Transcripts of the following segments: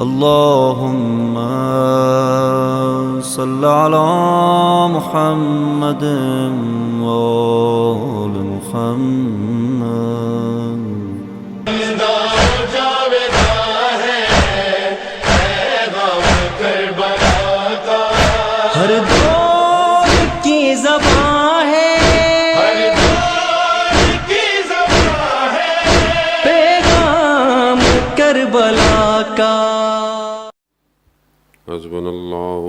اللهم صل على محمد وآل محمد. ہر دور کی زبان ہے، ہر دور کی زبان ہے، پیغام کربلا کا. حسبنا اللہ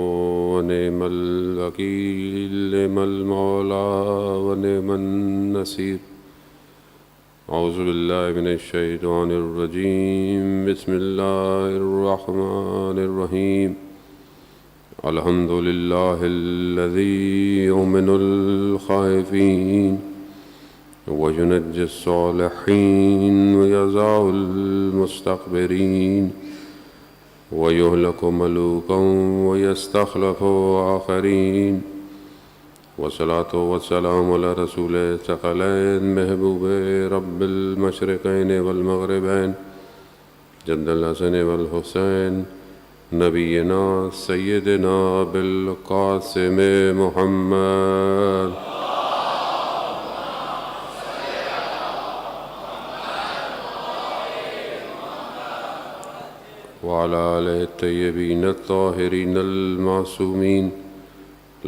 ونعم الوکیل، نعم المولا ونعم النصیر. اعوذ باللہ من الشیطان الرجیم، بسم اللہ الرحمن الرحیم. الحمد للہ الذی یؤمن الخائفین وینجی الصالحین ویضع المستکبرین وَيُهْلَكُ مَلُوكًا وَيَسْتَخْلَفُ آخَرِينَ. والصلاة والسلام على رسول الثقلين محبوب رب المشرقين والمغربين جد الحسن والحسين نبينا سيدنا بالقاسم محمد وعلى آله الطيبين الطاهرين المعصومين،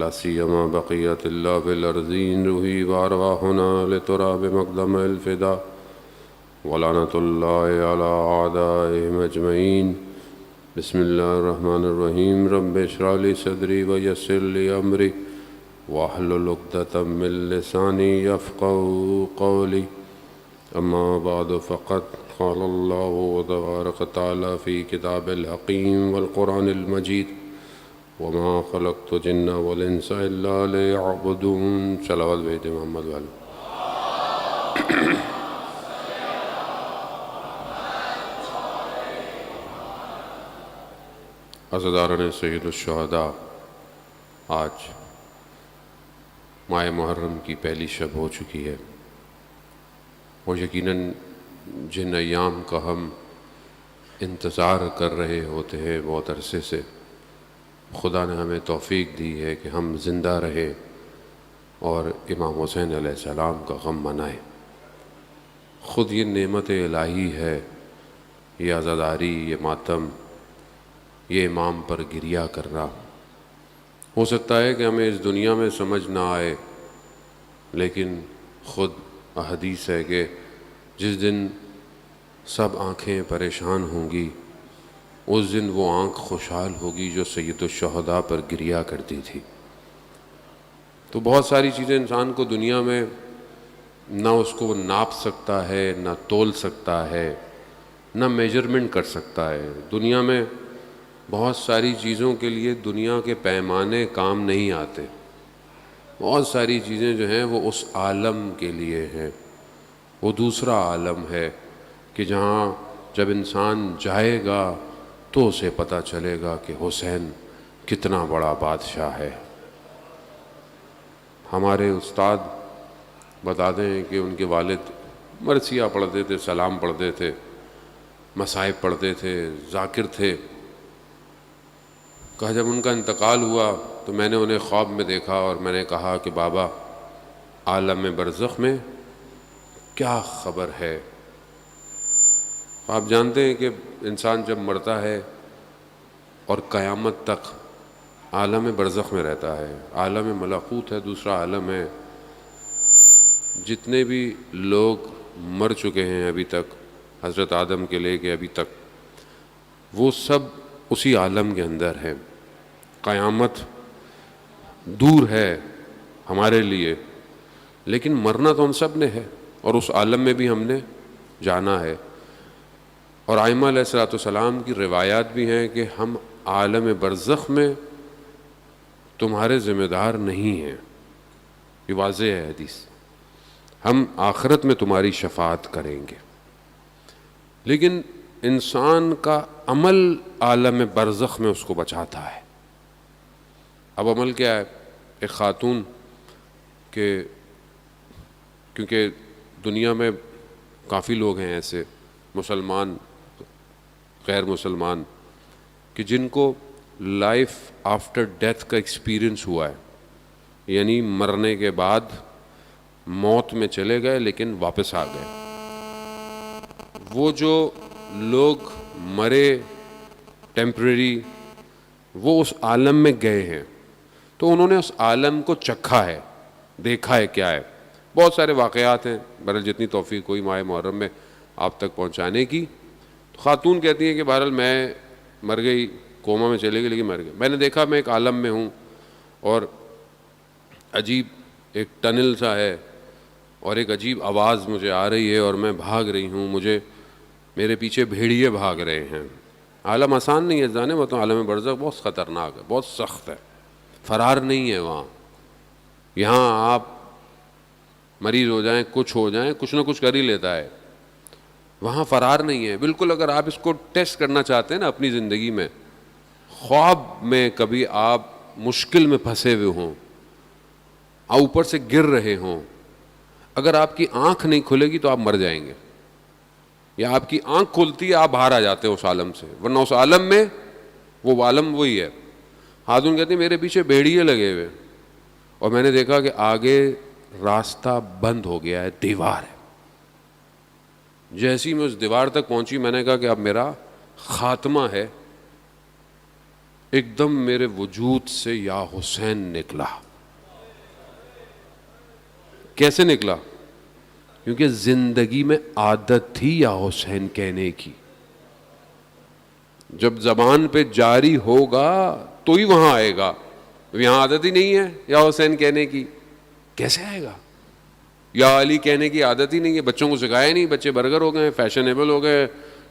لا سيما بقية الله في الأرضين، روحي وأرواحنا لتراب مقدم الفداء، ولعنة الله على أعدائهم أجمعين. بسم الله الرحمن الرحيم. رب اشرح لي صدري ويسر لي أمري واحلل عقدة من لساني يفقهوا قولي. أما بعد فقد قال الله تبارك وتعالى في كتاب الحكيم والقرآن المجيد: وما خلقت الجن والإنس إلا ليعبدون. صلوات بيت محمد والے. عزاداران سید الشہداء، آج ماہ محرم کی پہلی شب ہو چکی ہے، اور یقیناً جن ایام کا ہم انتظار کر رہے ہوتے ہیں بہت عرصے سے، خدا نے ہمیں توفیق دی ہے کہ ہم زندہ رہیں اور امام حسین علیہ السلام کا غم منائیں. خود یہ نعمت الہی ہے، یہ عزاداری، یہ ماتم، یہ امام پر گریہ کرنا. ہو سکتا ہے کہ ہمیں اس دنیا میں سمجھ نہ آئے، لیکن خود احادیث ہے کہ جس دن سب آنکھیں پریشان ہوں گی، اس دن وہ آنکھ خوشحال ہوگی جو سید الشہداء پر گریہ کرتی تھی. تو بہت ساری چیزیں انسان کو دنیا میں نہ اس کو ناپ سکتا ہے، نہ تول سکتا ہے، نہ میجرمنٹ کر سکتا ہے. دنیا میں بہت ساری چیزوں کے لیے دنیا کے پیمانے کام نہیں آتے. بہت ساری چیزیں جو ہیں وہ اس عالم کے لیے ہیں. وہ دوسرا عالم ہے کہ جہاں جب انسان جائے گا تو اسے پتہ چلے گا کہ حسین کتنا بڑا بادشاہ ہے. ہمارے استاد بتاتے ہیں کہ ان کے والد مرثیہ پڑھتے تھے، سلام پڑھتے تھے، مصائب پڑھتے تھے، ذاکر تھے. کہا جب ان کا انتقال ہوا تو میں نے انہیں خواب میں دیکھا اور میں نے کہا کہ بابا، عالم برزخ میں کیا خبر ہے؟ آپ جانتے ہیں کہ انسان جب مرتا ہے اور قیامت تک عالم برزخ میں رہتا ہے. عالم ملکوت ہے، دوسرا عالم ہے. جتنے بھی لوگ مر چکے ہیں ابھی تک، حضرت آدم کے لے کے ابھی تک، وہ سب اسی عالم کے اندر ہیں. قیامت دور ہے ہمارے لیے، لیکن مرنا تو ہم سب نے ہے، اور اس عالم میں بھی ہم نے جانا ہے. اور ائمہ علیہ السلام کی روایات بھی ہیں کہ ہم عالم برزخ میں تمہارے ذمہ دار نہیں ہیں. یہ واضح ہے حدیث. ہم آخرت میں تمہاری شفاعت کریں گے. لیکن انسان کا عمل عالم برزخ میں اس کو بچاتا ہے. اب عمل کیا ہے؟ ایک خاتون کہ کیونکہ دنیا میں کافی لوگ ہیں ایسے، مسلمان، غیر مسلمان، کہ جن کو لائف آفٹر ڈیتھ کا ایکسپیرئنس ہوا ہے، یعنی مرنے کے بعد موت میں چلے گئے لیکن واپس آ گئے. وہ جو لوگ مرے ٹیمپریری، وہ اس عالم میں گئے ہیں تو انہوں نے اس عالم کو چکھا ہے، دیکھا ہے کیا ہے. بہت سارے واقعات ہیں، بہرحال جتنی توفیق کوئی ماہ محرم میں آپ تک پہنچانے کی. تو خاتون کہتی ہیں کہ بہرحال میں مر گئی، کوما میں چلے گئی لیکن مر گئی. میں نے دیکھا میں ایک عالم میں ہوں اور عجیب ایک ٹنل سا ہے اور ایک عجیب آواز مجھے آ رہی ہے اور میں بھاگ رہی ہوں، میرے پیچھے بھیڑیے بھاگ رہے ہیں. عالم آسان نہیں ہے جانے، مطلب عالم برزخ بہت خطرناک ہے، بہت سخت ہے، فرار نہیں ہے وہاں. یہاں آپ مریض ہو جائیں، کچھ ہو جائیں، کچھ نہ کچھ کر ہی لیتا ہے. وہاں فرار نہیں ہے بالکل. اگر آپ اس کو ٹیسٹ کرنا چاہتے ہیں نا اپنی زندگی میں، خواب میں کبھی آپ مشکل میں پھنسے ہوئے ہوں، اوپر سے گر رہے ہوں، اگر آپ کی آنکھ نہیں کھلے گی تو آپ مر جائیں گے، یا آپ کی آنکھ کھلتی ہے آپ باہر آ جاتے ہیں اس عالم سے، ورنہ اس عالم میں وہ عالم وہی ہے. خاتون کہتی ہیں میرے پیچھے بھیڑیے لگے ہوئے اور میں نے دیکھا کہ آگے راستہ بند ہو گیا ہے، دیوار ہے. جیسی میں اس دیوار تک پہنچی میں نے کہا کہ اب میرا خاتمہ ہے. ایک دم میرے وجود سے یا حسین نکلا. کیسے نکلا؟ کیونکہ زندگی میں عادت تھی یا حسین کہنے کی. جب زبان پہ جاری ہوگا تو ہی وہاں آئے گا. یہاں عادت ہی نہیں ہے یا حسین کہنے کی، کیسے آئے گا؟ یا علی کہنے کی عادت ہی نہیں ہے، بچوں کو سکھایا نہیں، بچے برگر ہو گئے، فیشنیبل ہو گئے،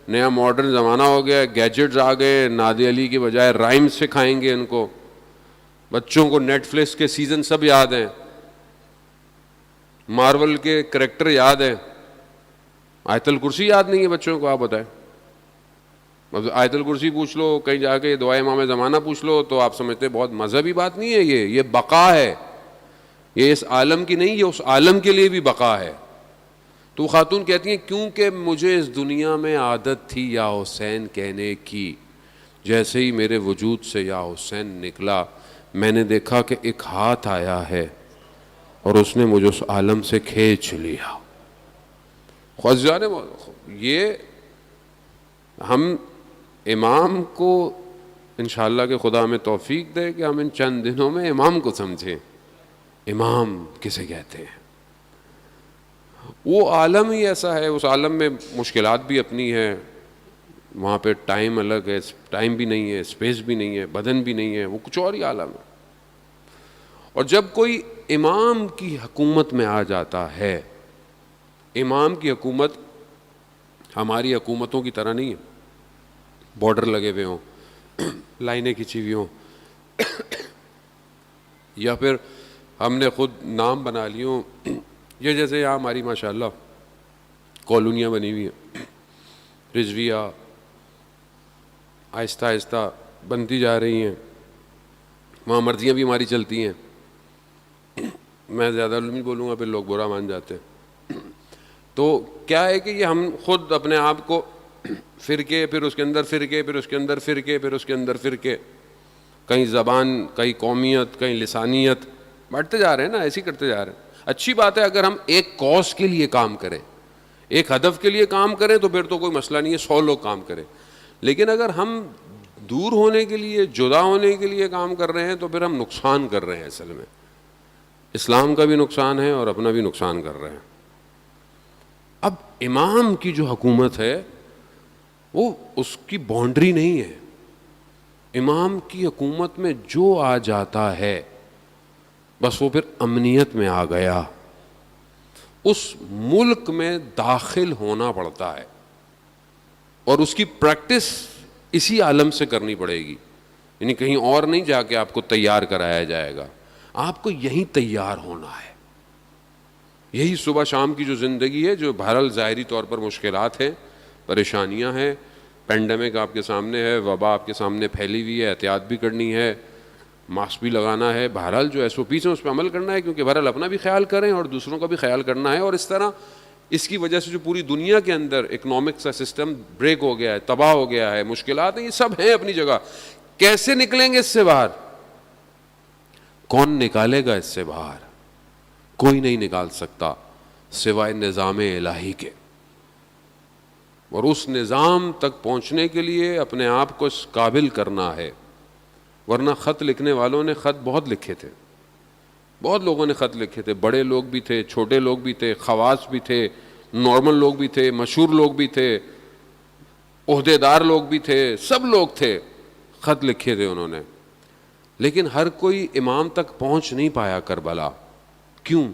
نیا ماڈرن زمانہ ہو گیا، گیجٹس آ گئے، نادی علی کی بجائے رائمز سکھائیں گے ان کو. بچوں کو نیٹ فلکس کے سیزن سب یاد ہیں، مارول کے کریکٹر یاد ہیں، آیت الکرسی یاد نہیں ہے بچوں کو. آپ بتائیں، آیت الکرسی پوچھ لو، کہیں جا کے دعائے امام زمانہ پوچھ لو تو آپ سمجھتے بہت مذہبی بات نہیں ہے. یہ بقا ہے، یہ اس عالم کی نہیں، یہ اس عالم کے لیے بھی بقا ہے. تو خاتون کہتی ہیں کیونکہ مجھے اس دنیا میں عادت تھی یا حسین کہنے کی، جیسے ہی میرے وجود سے یا حسین نکلا میں نے دیکھا کہ ایک ہاتھ آیا ہے اور اس نے مجھے اس عالم سے کھینچ لیا. یہ ہم امام کو انشاءاللہ کہ خدا ہمیں توفیق دے کہ ہم ان چند دنوں میں امام کو سمجھیں. امام کسے کہتے ہیں؟ وہ عالم ہی ایسا ہے، اس عالم میں مشکلات بھی اپنی ہے، وہاں پہ ٹائم الگ ہے، ٹائم بھی نہیں ہے، اسپیس بھی نہیں ہے، بدن بھی نہیں ہے، وہ کچھ اور ہی عالم ہے. اور جب کوئی امام کی حکومت میں آ جاتا ہے، امام کی حکومت ہماری حکومتوں کی طرح نہیں ہے، بارڈر لگے ہوئے ہوں، لائنیں کھینچی ہوئی ہوں، یا پھر ہم نے خود نام بنا لی ہوں. یہ جیسے یہاں ہماری ماشاءاللہ کالونیاں بنی ہوئی ہیں، رضویہ آہستہ آہستہ بنتی جا رہی ہیں، وہاں مرضیاں بھی ہماری چلتی ہیں. میں زیادہ نہیں بولوں گا پھر لوگ برا مان جاتے ہیں. تو کیا ہے کہ یہ ہم خود اپنے آپ کو فرقے، پھر اس کے اندر فرقے، پھر اس کے اندر فرقے، پھر اس کے اندر فرقے، کہیں زبان، کہیں قومیت، کہیں لسانیت، بانٹتے جا رہے ہیں نا، ایسے ہی کرتے جا رہے ہیں. اچھی بات ہے اگر ہم ایک کاز کے لیے کام کریں، ایک ہدف کے لیے کام کریں تو پھر تو کوئی مسئلہ نہیں ہے، 100 لوگ کام کریں. لیکن اگر ہم دور ہونے کے لیے، جدا ہونے کے لیے کام کر رہے ہیں تو پھر ہم نقصان کر رہے ہیں. اصل میں اسلام کا بھی نقصان ہے اور اپنا بھی نقصان کر رہے ہیں. اب امام کی جو حکومت ہے وہ اس کی باؤنڈری نہیں ہے. امام کی حکومت میں جو آ جاتا ہے بس وہ پھر امنیت میں آ گیا. اس ملک میں داخل ہونا پڑتا ہے اور اس کی پریکٹس اسی عالم سے کرنی پڑے گی. یعنی کہیں اور نہیں جا کے آپ کو تیار کرایا جائے گا، آپ کو یہیں تیار ہونا ہے. یہی صبح شام کی جو زندگی ہے، جو بہرحال ظاہری طور پر مشکلات ہیں، پریشانیاں ہیں، پینڈیمک آپ کے سامنے ہے، وبا آپ کے سامنے پھیلی ہوئی ہے، احتیاط بھی کرنی ہے، ماسک بھی لگانا ہے، بہرحال جو ایس او پیز ہیں اس پہ عمل کرنا ہے، کیونکہ بہرحال اپنا بھی خیال کریں اور دوسروں کا بھی خیال کرنا ہے. اور اس طرح اس کی وجہ سے جو پوری دنیا کے اندر اکنامک کا سسٹم بریک ہو گیا ہے, تباہ ہو گیا ہے, مشکلات ہیں, یہ سب ہیں اپنی جگہ. کیسے نکلیں گے اس سے باہر؟ کون نکالے گا اس سے باہر؟ کوئی نہیں نکال سکتا سوائے نظام الہی کے. اور اس نظام تک پہنچنے کے لیے اپنے آپ کو اس قابل کرنا ہے. ورنہ خط لکھنے والوں نے خط بہت لکھے تھے, بہت لوگوں نے خط لکھے تھے, بڑے لوگ بھی تھے, چھوٹے لوگ بھی تھے, خواص بھی تھے, نارمل لوگ بھی تھے, مشہور لوگ بھی تھے, عہدے دار لوگ بھی تھے, سب لوگ تھے, خط لکھے تھے انہوں نے. لیکن ہر کوئی امام تک پہنچ نہیں پایا کربلا. کیوں؟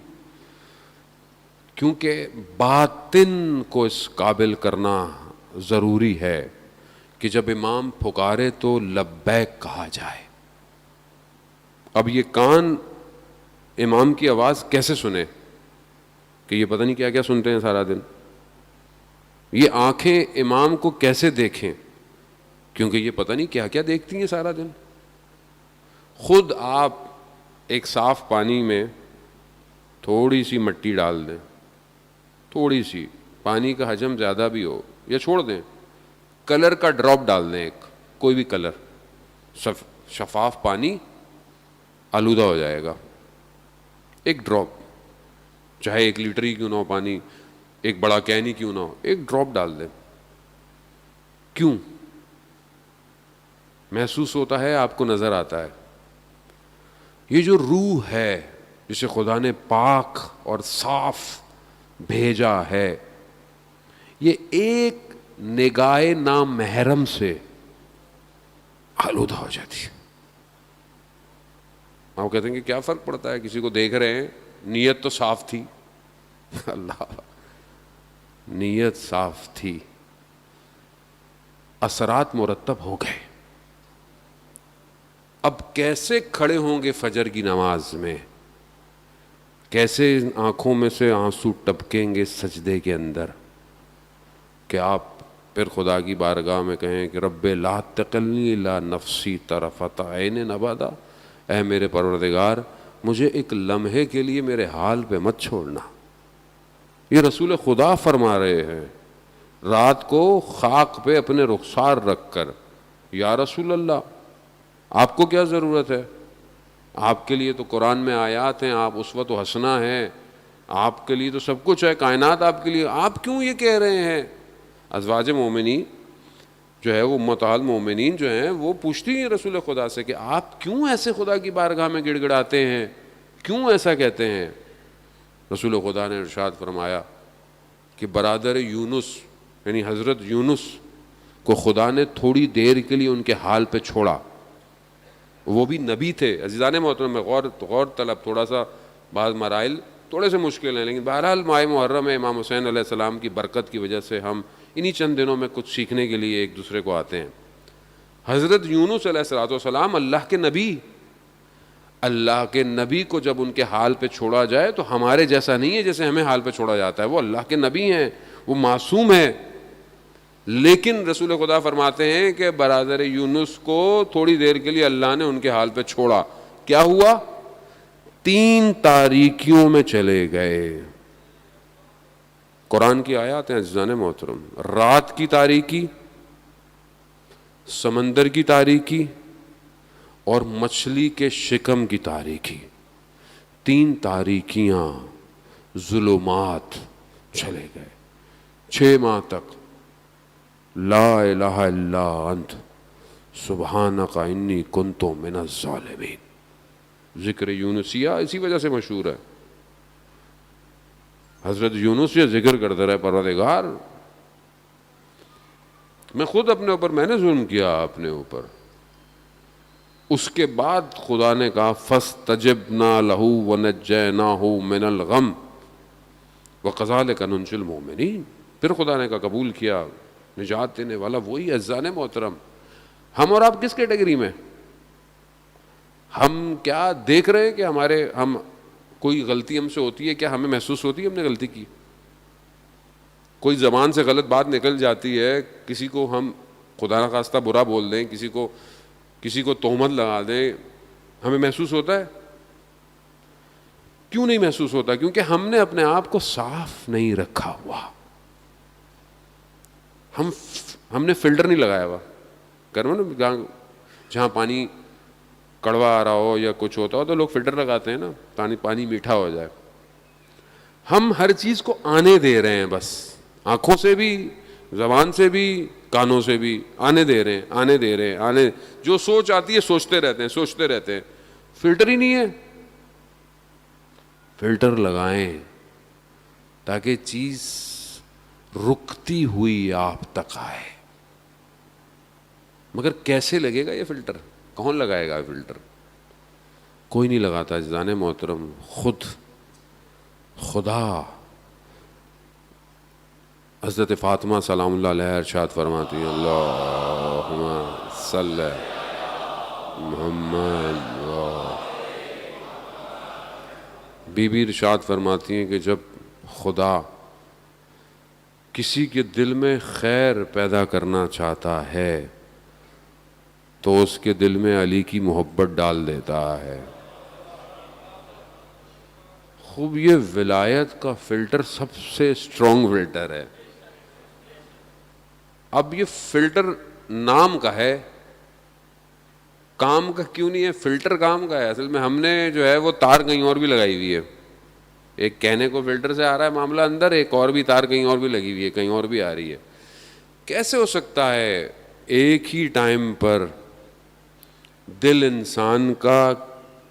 کیونکہ باطن کو اس قابل کرنا ضروری ہے کہ جب امام پکارے تو لبیک کہا جائے. اب یہ کان امام کی آواز کیسے سنے کہ یہ پتہ نہیں کیا کیا سنتے ہیں سارا دن. یہ آنکھیں امام کو کیسے دیکھیں کیونکہ یہ پتہ نہیں کیا کیا دیکھتی ہیں سارا دن. خود آپ ایک صاف پانی میں تھوڑی سی مٹی ڈال دیں, تھوڑی سی, پانی کا حجم زیادہ بھی ہو, یا چھوڑ دیں, کلر کا ڈراپ ڈال دیں, ایک کوئی بھی کلر, شفاف پانی آلودہ ہو جائے گا. ایک ڈراپ, چاہے 1 لیٹر ہی کیوں نہ ہو پانی, ایک بڑا کین ہی کیوں نہ ہو, ایک ڈراپ ڈال دیں. کیوں؟ محسوس ہوتا ہے, آپ کو نظر آتا ہے. یہ جو روح ہے جسے خدا نے پاک اور صاف بھیجا ہے, یہ ایک نگاہ نامحرم سے آلودہ ہو جاتی ہے. آپ کہتے ہیں کہ کیا فرق پڑتا ہے, کسی کو دیکھ رہے ہیں, نیت تو صاف تھی. اللہ, نیت صاف تھی, اثرات مرتب ہو گئے. اب کیسے کھڑے ہوں گے فجر کی نماز میں, کیسے آنکھوں میں سے آنسو ٹپکیں گے سجدے کے اندر کہ آپ پھر خدا کی بارگاہ میں کہیں کہ رب لا تکلنی الا نفسی طرفۃ عین ابدا, اے میرے پروردگار مجھے ایک لمحے کے لیے میرے حال پہ مت چھوڑنا. یہ رسول خدا فرما رہے ہیں رات کو خاک پہ اپنے رخسار رکھ کر, یا رسول اللہ آپ کو کیا ضرورت ہے, آپ کے لیے تو قرآن میں آیات ہیں, آپ اسوۃ و حسنہ ہیں, آپ کے لیے تو سب کچھ ہے, کائنات آپ کے لیے, آپ کیوں یہ کہہ رہے ہیں؟ ازواج مومنین جو ہے وہ امہات المومنین جو ہیں وہ پوچھتی ہیں رسول خدا سے کہ آپ کیوں ایسے خدا کی بارگاہ میں گڑ گڑاتے ہیں, کیوں ایسا کہتے ہیں؟ رسول خدا نے ارشاد فرمایا کہ برادر یونس یعنی حضرت یونس کو خدا نے تھوڑی دیر کے لیے ان کے حال پہ چھوڑا. وہ بھی نبی تھے. عزیزان محترم میں غور طلب, تھوڑا سا بعض مرائل تھوڑے سے مشکل ہیں, لیکن بہرحال ماہ محرم میں امام حسین علیہ السلام کی برکت کی وجہ سے ہم انہی چند دنوں میں کچھ سیکھنے کے لیے ایک دوسرے کو آتے ہیں. حضرت یونس علیہ السلام اللہ کے نبی, اللہ کے نبی کو جب ان کے حال پہ چھوڑا جائے تو ہمارے جیسا نہیں ہے جیسے ہمیں حال پہ چھوڑا جاتا ہے. وہ اللہ کے نبی ہیں, وہ معصوم ہیں, لیکن رسول خدا فرماتے ہیں کہ برادر یونس کو تھوڑی دیر کے لیے اللہ نے ان کے حال پہ چھوڑا. کیا ہوا؟ 3 تاریکیوں میں چلے گئے. قرآن کی آیات ہیں عزیزان محترم, رات کی تاریکی, سمندر کی تاریکی اور مچھلی کے شکم کی تاریکی. 3 تاریکیاں, ظلمات چلے گئے 6 ماہ تک. لا الہ الا انت سبحانک انی کنت من الظالمین. ذکر یونسیہ اسی وجہ سے مشہور ہے. حضرت یونس یہ ذکر کرتے رہے, پروردگار میں خود اپنے اوپر, میں نے ظلم کیا اپنے اوپر. اس کے بعد خدا نے کہا فاستجبنا لہ ونجیناہ من الغم وکذالک ننجی المؤمنین. پھر خدا نے کہا قبول کیا, نجات دینے والا وہی. عزیزان محترم, ہم اور آپ کس کیٹیگری میں؟ ہم کیا دیکھ رہے ہیں کہ ہم کوئی غلطی ہم سے ہوتی ہے, کیا ہمیں محسوس ہوتی ہے ہم نے غلطی کی؟ کوئی زبان سے غلط بات نکل جاتی ہے, کسی کو ہم خدا نخواستہ برا بول دیں, کسی کو تہمت لگا دیں, ہمیں محسوس ہوتا ہے؟ کیوں نہیں محسوس ہوتا؟ کیونکہ ہم نے اپنے آپ کو صاف نہیں رکھا ہوا. ہم نے فلٹر نہیں لگایا ہوا. کرو نا جہاں پانی کڑوا آ رہا ہو یا کچھ ہوتا ہو تو لوگ فلٹر لگاتے ہیں نا, پانی میٹھا ہو جائے. ہم ہر چیز کو آنے دے رہے ہیں, بس آنکھوں سے بھی, زبان سے بھی, کانوں سے بھی آنے دے رہے ہیں. جو سوچ آتی ہے سوچتے رہتے ہیں. فلٹر ہی نہیں ہے. فلٹر لگائیں تاکہ چیز رکتی ہوئی آپ تک آئے. مگر کیسے لگے گا یہ فلٹر؟ کون لگائے گا فلٹر؟ کوئی نہیں لگاتا عزیزان محترم, خود خدا. حضرت فاطمہ سلام اللہ علیہ ارشاد فرماتی ہیں, اللہم صلی محمد. بی بی ارشاد فرماتی ہیں کہ جب خدا کسی کے دل میں خیر پیدا کرنا چاہتا ہے تو اس کے دل میں علی کی محبت ڈال دیتا ہے. خوب یہ ولایت کا فلٹر سب سے اسٹرانگ فلٹر ہے. اب یہ فلٹر نام کا ہے, کام کا کیوں نہیں ہے؟ فلٹر کام کا ہے. اصل میں ہم نے جو ہے وہ تار کہیں اور بھی لگائی ہوئی ہے. ایک کہنے کو فلٹر سے آ رہا ہے معاملہ اندر, ایک اور بھی تار کہیں اور بھی لگی ہوئی ہے, کہیں اور بھی آ رہی ہے. کیسے ہو سکتا ہے ایک ہی ٹائم پر دل انسان کا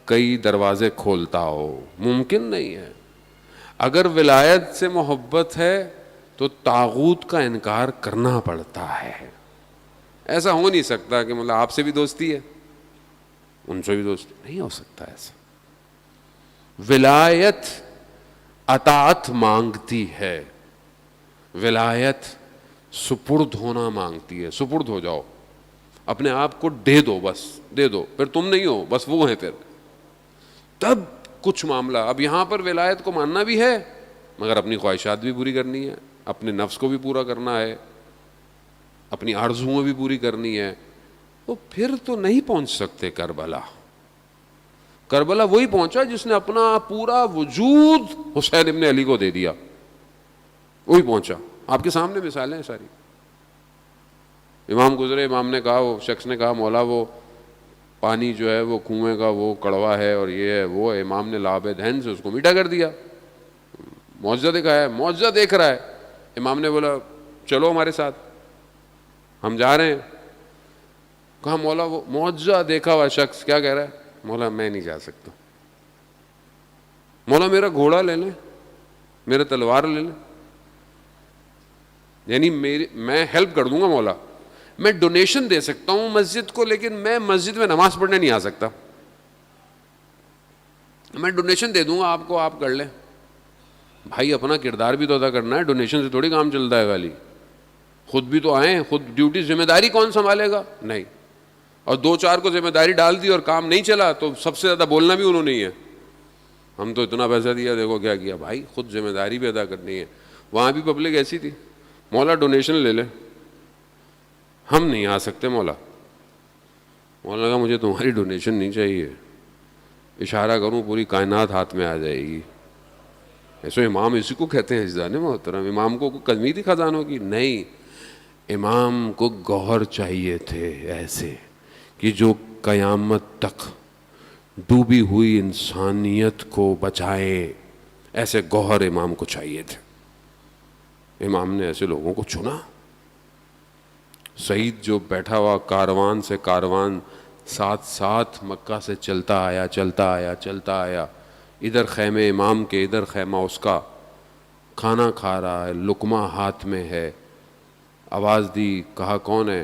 کئی دروازے کھولتا ہو؟ ممکن نہیں ہے. اگر ولایت سے محبت ہے تو طاغوت کا انکار کرنا پڑتا ہے. ایسا ہو نہیں سکتا کہ مطلب آپ سے بھی دوستی ہے ان سے بھی دوستی, نہیں ہو سکتا ایسا. ولایت اطاعت مانگتی ہے, ولایت سپرد ہونا مانگتی ہے. سپرد ہو جاؤ, اپنے آپ کو دے دو, بس دے دو. پھر تم نہیں ہو, بس وہ ہیں پھر, تب کچھ معاملہ. اب یہاں پر ولایت کو ماننا بھی ہے مگر اپنی خواہشات بھی پوری کرنی ہے, اپنے نفس کو بھی پورا کرنا ہے, اپنی آرزوؤں بھی پوری کرنی ہے. تو پھر تو نہیں پہنچ سکتے کربلا. کربلا وہی پہنچا جس نے اپنا پورا وجود حسین ابن علی کو دے دیا, وہی پہنچا. آپ کے سامنے مثالیں ہیں ساری. امام گزرے, امام نے کہا, وہ شخص نے کہا مولا وہ پانی جو ہے وہ کنویں کا وہ کڑوا ہے اور یہ ہے وہ ہے. امام نے لعاب دہن سے اس کو میٹھا کر دیا. معجزہ دکھایا ہے, معجزہ دیکھ رہا ہے. امام نے بولا چلو ہمارے ساتھ, ہم جا رہے ہیں. کہا مولا وہ معجزہ دیکھا ہوا شخص کیا کہہ رہا ہے؟ مولا میں نہیں جا سکتا. مولا میرا گھوڑا لے لیں, میرا تلوار لے لیں, یعنی میں ہیلپ کر دوں گا مولا, میں ڈونیشن دے سکتا ہوں مسجد کو, لیکن میں مسجد میں نماز پڑھنے نہیں آ سکتا. میں ڈونیشن دے دوں گا آپ کو, آپ کر لیں. بھائی اپنا کردار بھی تو ادا کرنا ہے, ڈونیشن سے تھوڑی کام چلتا ہے خالی. خود بھی تو آئیں, خود ڈیوٹی ذمہ داری کون سنبھالے گا؟ نہیں. اور دو چار کو ذمہ داری ڈال دی اور کام نہیں چلا تو سب سے زیادہ بولنا بھی انہوں نے ہی ہے. ہم تو اتنا پیسہ دیا, دیکھو کیا کیا. بھائی خود ذمہ داری بھی ادا کرنی ہے. وہاں بھی پبلک ایسی تھی, مولا ڈونیشن لے لے, ہم نہیں آ سکتے مولا. مولا لگا مجھے تمہاری ڈونیشن نہیں چاہیے, اشارہ کروں پوری کائنات ہاتھ میں آ جائے گی. ایسے امام اسی کو کہتے ہیں عزیزان محترم. امام کو کمی تھی خزانوں کی؟ نہیں, امام کو گوہر چاہیے تھے ایسے کہ جو قیامت تک ڈوبی ہوئی انسانیت کو بچائے. ایسے گوہر امام کو چاہیے تھے. امام نے ایسے لوگوں کو چنا. سعید جو بیٹھا ہوا کاروان سے کاروان ساتھ ساتھ مکہ سے چلتا آیا, ادھر خیمے امام کے, ادھر خیمہ اس کا, کھانا کھا رہا ہے, لقمہ ہاتھ میں ہے. آواز دی, کہا کون ہے؟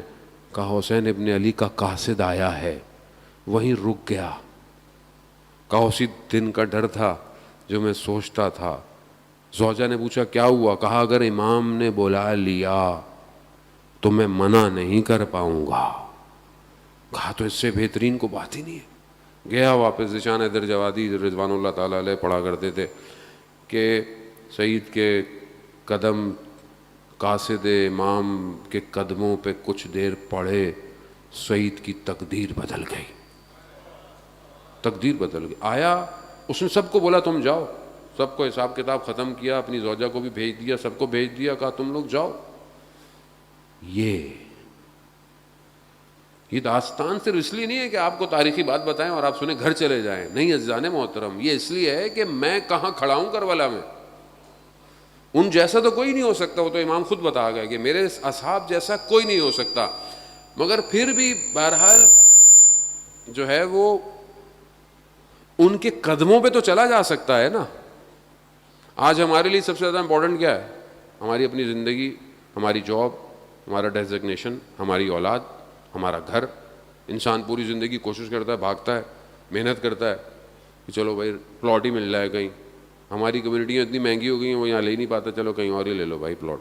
کہا حسین ابن علی کا قاصد آیا ہے. وہیں رک گیا. کہا اسی دن کا ڈر تھا جو میں سوچتا تھا. زوجہ نے پوچھا کیا ہوا؟ کہا اگر امام نے بلا لیا تو میں منع نہیں کر پاؤں گا. کہا تو اس سے بہترین کو بات ہی نہیں ہے. گیا واپس. ذیشان حیدر جوادی رضوان اللہ تعالیٰ علیہ پڑھا کرتے تھے کہ سعید کے قدم قاصد امام کے قدموں پہ کچھ دیر پڑے, سعید کی تقدیر بدل گئی. تقدیر بدل گئی. آیا اس نے سب کو بولا تم جاؤ، سب کو حساب کتاب ختم کیا، اپنی زوجہ کو بھی بھیج دیا، سب کو بھیج دیا، کہا تم لوگ جاؤ. یہ داستان صرف اس لیے نہیں ہے کہ آپ کو تاریخی بات بتائیں اور آپ سنیں گھر چلے جائیں، نہیں عزیزان محترم، یہ اس لیے ہے کہ میں کہاں کھڑا ہوں کربلا میں. ان جیسا تو کوئی نہیں ہو سکتا، وہ تو امام خود بتا گئے کہ میرے اصحاب جیسا کوئی نہیں ہو سکتا. مگر پھر بھی بہرحال جو ہے وہ ان کے قدموں پہ تو چلا جا سکتا ہے نا. آج ہمارے لیے سب سے زیادہ امپورٹنٹ کیا ہے؟ ہماری اپنی زندگی، ہماری جاب، ہمارا ڈیزگنیشن، ہماری اولاد، ہمارا گھر. انسان پوری زندگی کوشش کرتا ہے، بھاگتا ہے، محنت کرتا ہے کہ چلو بھائی پلاٹ ہی مل جائے کہیں. ہماری کمیونٹیاں اتنی مہنگی ہو گئی ہیں وہ یہاں لے نہیں پاتا، چلو کہیں اور ہی لے لو بھائی پلاٹ.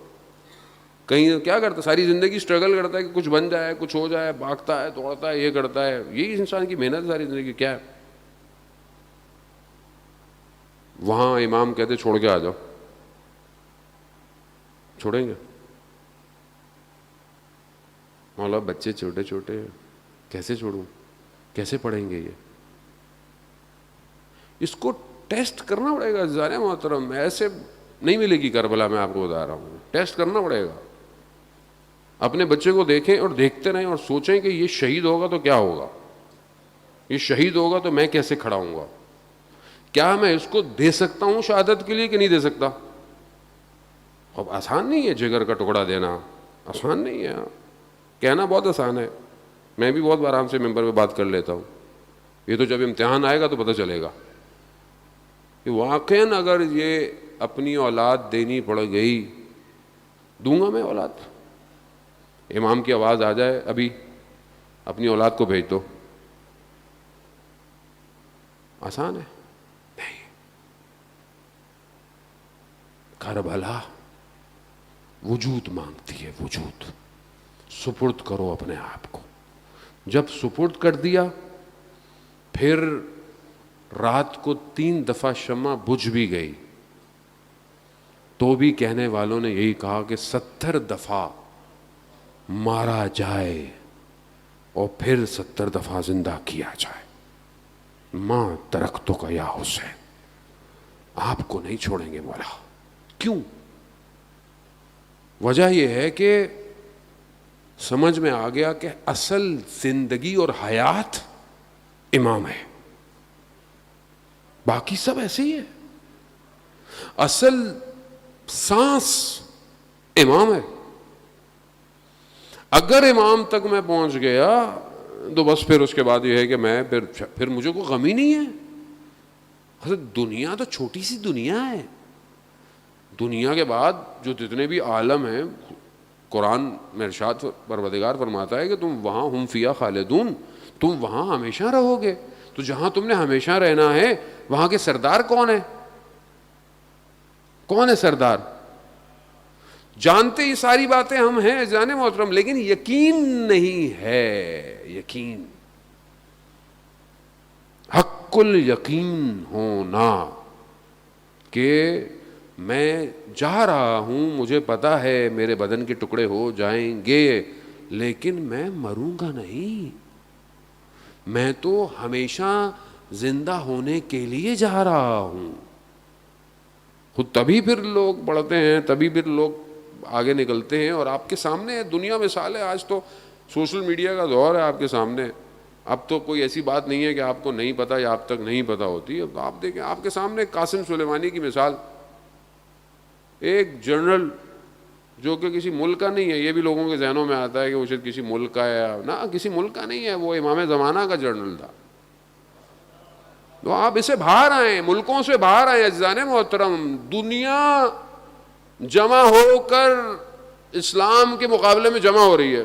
کہیں کیا کرتا ہے؟ ساری زندگی اسٹرگل کرتا ہے کہ کچھ بن جائے، کچھ ہو جائے، بھاگتا ہے، دوڑتا ہے، یہ کرتا ہے. یہی انسان کی محنت ساری زندگی. کیا ہے؟ وہاں امام کہتے چھوڑ کے آ جاؤ. چھوڑیں گے؟ مولا بچے چھوٹے چھوٹے ہیں، کیسے چھوڑوں؟ کیسے پڑھیں گے یہ؟ اس کو ٹیسٹ کرنا پڑے گا عزیزان محترم. ایسے نہیں ملے گی کربلا، میں آپ کو بتا رہا ہوں. ٹیسٹ کرنا پڑے گا. اپنے بچے کو دیکھیں اور دیکھتے رہیں اور سوچیں کہ یہ شہید ہوگا تو کیا ہوگا، یہ شہید ہوگا تو میں کیسے کھڑا ہوں گا. کیا میں اس کو دے سکتا ہوں شہادت کے لیے کہ نہیں دے سکتا؟ اب آسان نہیں ہے جگر کا ٹکڑا دینا، آسان نہیں ہے. کہنا بہت آسان ہے، میں بھی بہت آرام سے ممبر پہ بات کر لیتا ہوں. یہ تو جب امتحان آئے گا تو پتہ چلے گا کہ واقعاً اگر یہ اپنی اولاد دینی پڑ گئی. دوں گا میں اولاد؟ امام کی آواز آ جائے ابھی اپنی اولاد کو بھیج دو، آسان ہے؟ نہیں. کربلا وجود مانگتی ہے، وجود. سپرد کرو اپنے آپ کو. جب سپرد کر دیا پھر رات کو 3 دفعہ شمع بجھ بھی گئی تو بھی کہنے والوں نے یہی کہا کہ 70 دفعہ مارا جائے اور پھر 70 دفعہ زندہ کیا جائے. ماں درختوں کا یا حسین، آپ کو نہیں چھوڑیں گے مولا. کیوں؟ وجہ یہ ہے کہ سمجھ میں آ گیا کہ اصل زندگی اور حیات امام ہے، باقی سب ایسے ہی ہے. اصل سانس امام ہے. اگر امام تک میں پہنچ گیا تو بس پھر اس کے بعد یہ ہے کہ میں پھر مجھے کوئی غم ہی نہیں ہے. حضرت دنیا تو چھوٹی سی دنیا ہے. دنیا کے بعد جو جتنے بھی عالم ہیں، قرآن میں ارشاد پروردگار فرماتا ہے کہ تم وہاں ہم فیہا خالدون، تم وہاں ہمیشہ رہو گے. تو جہاں تم نے ہمیشہ رہنا ہے وہاں کے سردار کون ہے؟ کون ہے سردار؟ جانتے یہ ساری باتیں ہم ہیں جان محترم، لیکن یقین نہیں ہے. یقین، حق الیقین ہونا کہ میں جا رہا ہوں، مجھے پتا ہے میرے بدن کے ٹکڑے ہو جائیں گے لیکن میں مروں گا نہیں. میں تو ہمیشہ زندہ ہونے کے لیے جا رہا ہوں. خود تبھی پھر لوگ بڑھتے ہیں، تبھی پھر لوگ آگے نکلتے ہیں. اور آپ کے سامنے دنیا مثال ہے. آج تو سوشل میڈیا کا دور ہے آپ کے سامنے. اب تو کوئی ایسی بات نہیں ہے کہ آپ کو نہیں پتا یا آپ تک نہیں پتا ہوتی. اب آپ دیکھیں آپ کے سامنے قاسم سلیمانی کی مثال، ایک جنرل جو کہ کسی ملک کا نہیں ہے. یہ بھی لوگوں کے ذہنوں میں آتا ہے کہ وہ شاید کسی ملک کا ہے. نہ، کسی ملک کا نہیں ہے، وہ امام زمانہ کا جنرل تھا. تو آپ اسے باہر آئیں، ملکوں سے باہر آئیں عزیزان محترم. دنیا جمع ہو کر اسلام کے مقابلے میں جمع ہو رہی ہے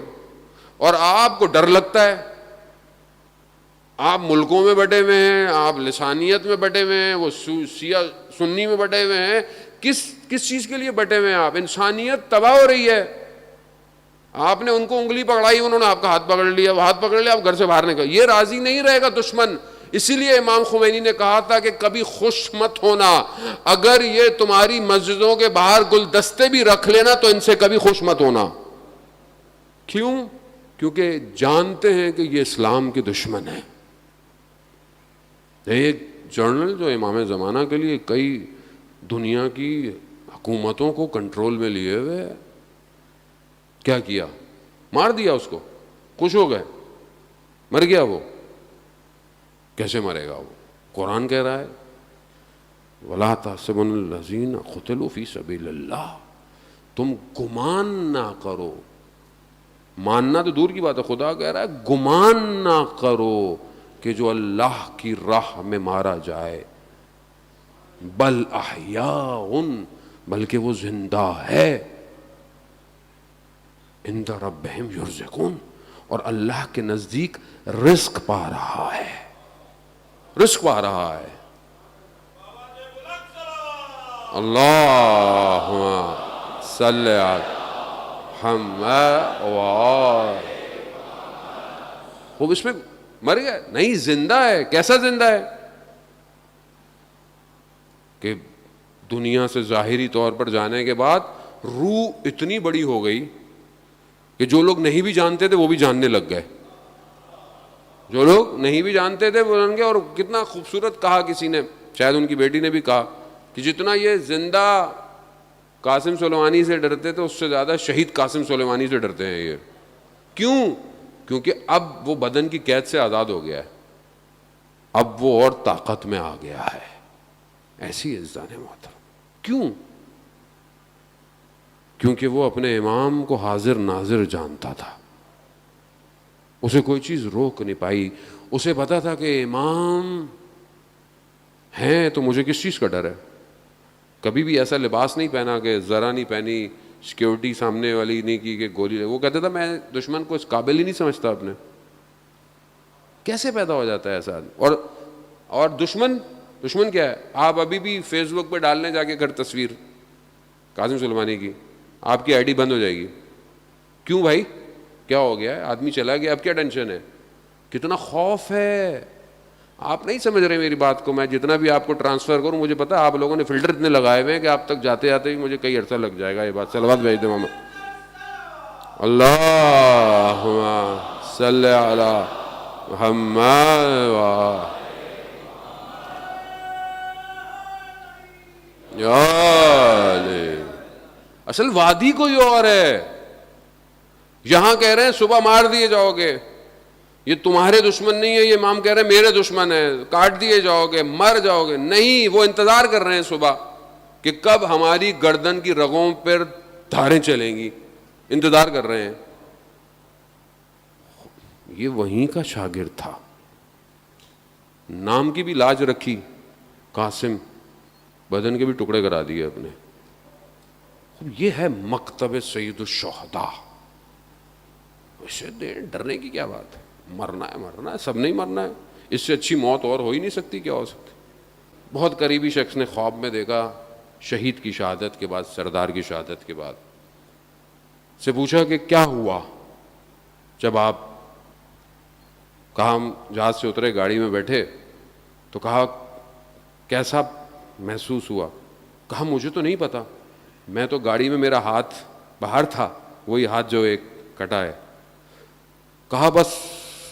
اور آپ کو ڈر لگتا ہے. آپ ملکوں میں بٹے ہوئے ہیں، آپ لسانیت میں بٹے ہوئے ہیں، وہ شیعہ سنی میں بٹے ہوئے ہیں. کس چیز کے لیے بٹے ہوئے ہیں آپ؟ انسانیت تباہ ہو رہی ہے. آپ نے ان کو انگلی پکڑائی، انہوں نے آپ کا ہاتھ پکڑ لیا، وہ ہاتھ پکڑ لیا، آپ گھر سے باہر نکل. یہ راضی نہیں رہے گا دشمن. اسی لیے امام خمینی نے کہا تھا کہ کبھی خوش مت ہونا، اگر یہ تمہاری مسجدوں کے باہر گلدستے بھی رکھ لینا تو ان سے کبھی خوش مت ہونا. کیوں؟ کیونکہ جانتے ہیں کہ یہ اسلام کے دشمن ہیں. ایک جرنل جو امام زمانہ کے لیے کئی دنیا کی حکومتوں کو کنٹرول میں لیے ہوئے، کیا کیا؟ مار دیا اس کو، خوش ہو گئے، مر گیا وہ. کیسے مرے گا وہ؟ قرآن کہہ رہا ہے وَلَا تَحْسَبُنَّ الَّذِينَ قُتِلُوا فِي سَبِيلِ اللَّهِ، تم گمان نہ کرو، ماننا تو دور کی بات ہے، خدا کہہ رہا ہے گمان نہ کرو کہ جو اللہ کی راہ میں مارا جائے، بل احیاء، بلکہ وہ زندہ ہے، عند ربہم یرزقون، اور اللہ کے نزدیک رزق پا رہا ہے، رزق پا رہا ہے. اللہم صلی علی محمد خوب. اس میں مر گیا نہیں، زندہ ہے. کیسا زندہ ہے؟ کہ دنیا سے ظاہری طور پر جانے کے بعد روح اتنی بڑی ہو گئی کہ جو لوگ نہیں بھی جانتے تھے وہ بھی جاننے لگ گئے، جو لوگ نہیں بھی جانتے تھے وہ جان گئے. اور کتنا خوبصورت کہا کسی نے، شاید ان کی بیٹی نے بھی کہا کہ جتنا یہ زندہ قاسم سلیمانی سے ڈرتے تھے اس سے زیادہ شہید قاسم سلیمانی سے ڈرتے ہیں یہ. کیوں؟ کیونکہ اب وہ بدن کی قید سے آزاد ہو گیا ہے، اب وہ اور طاقت میں آ گیا ہے. ایسی عزیزان محترم. کیوں؟ کیونکہ وہ اپنے امام کو حاضر ناظر جانتا تھا، اسے کوئی چیز روک نہیں پائی. اسے پتا تھا کہ امام ہیں تو مجھے کس چیز کا ڈر ہے. کبھی بھی ایسا لباس نہیں پہنا کہ ذرا نہیں پہنی، سیکیورٹی سامنے والی نہیں کی کہ گولی. وہ کہتا تھا میں دشمن کو اس قابل ہی نہیں سمجھتا اپنے. کیسے پیدا ہو جاتا ہے ایسا؟ اور دشمن کیا ہے؟ آپ ابھی بھی فیس بک پہ ڈالنے جا کے گھر تصویر قاسم سلیمانی کی، آپ کی آئی ڈی بند ہو جائے گی. کیوں بھائی؟ کیا ہو گیا ہے؟ آدمی چلا گیا، اب کیا ٹینشن ہے؟ کتنا خوف ہے. آپ نہیں سمجھ رہے میری بات کو. میں جتنا بھی آپ کو ٹرانسفر کروں، مجھے پتا آپ لوگوں نے فلٹر اتنے لگائے ہوئے ہیں کہ آپ تک جاتے جاتے ہی مجھے کئی عرصہ لگ جائے گا. یہ بات صلوات بھیج دیں محمد. اللہم صلی علی محمد اصل وادی کوئی اور ہے. یہاں کہہ رہے ہیں صبح مار دیے جاؤ گے، یہ تمہارے دشمن نہیں ہے. یہ امام کہہ رہے ہیں میرے دشمن ہے، کاٹ دیے جاؤ گے، مر جاؤ گے. نہیں، وہ انتظار کر رہے ہیں صبح کہ کب ہماری گردن کی رگوں پر دھاریں چلیں گی. انتظار کر رہے ہیں. یہ وہیں کا شاگرد تھا، نام کی بھی لاج رکھی، قاسم، بدن کے بھی ٹکڑے کرا دیے اپنے. یہ ہے مکتب سید الشہداء. اسے ڈرنے کی کیا بات ہے؟ مرنا ہے، سب نہیں مرنا ہے. اس سے اچھی موت اور ہو ہی نہیں سکتی. کیا ہو سکتی؟ بہت قریبی شخص نے خواب میں دیکھا شہید کی شہادت کے بعد، سردار کی شہادت کے بعد. سے پوچھا کہ کیا ہوا جب آپ؟ کہا ہم جہاز سے اترے، گاڑی میں بیٹھے تو کہا کیسا محسوس ہوا؟ کہا مجھے تو نہیں پتا، میں تو گاڑی میں میرا ہاتھ باہر تھا، وہی ہاتھ جو ایک کٹا ہے. کہا بس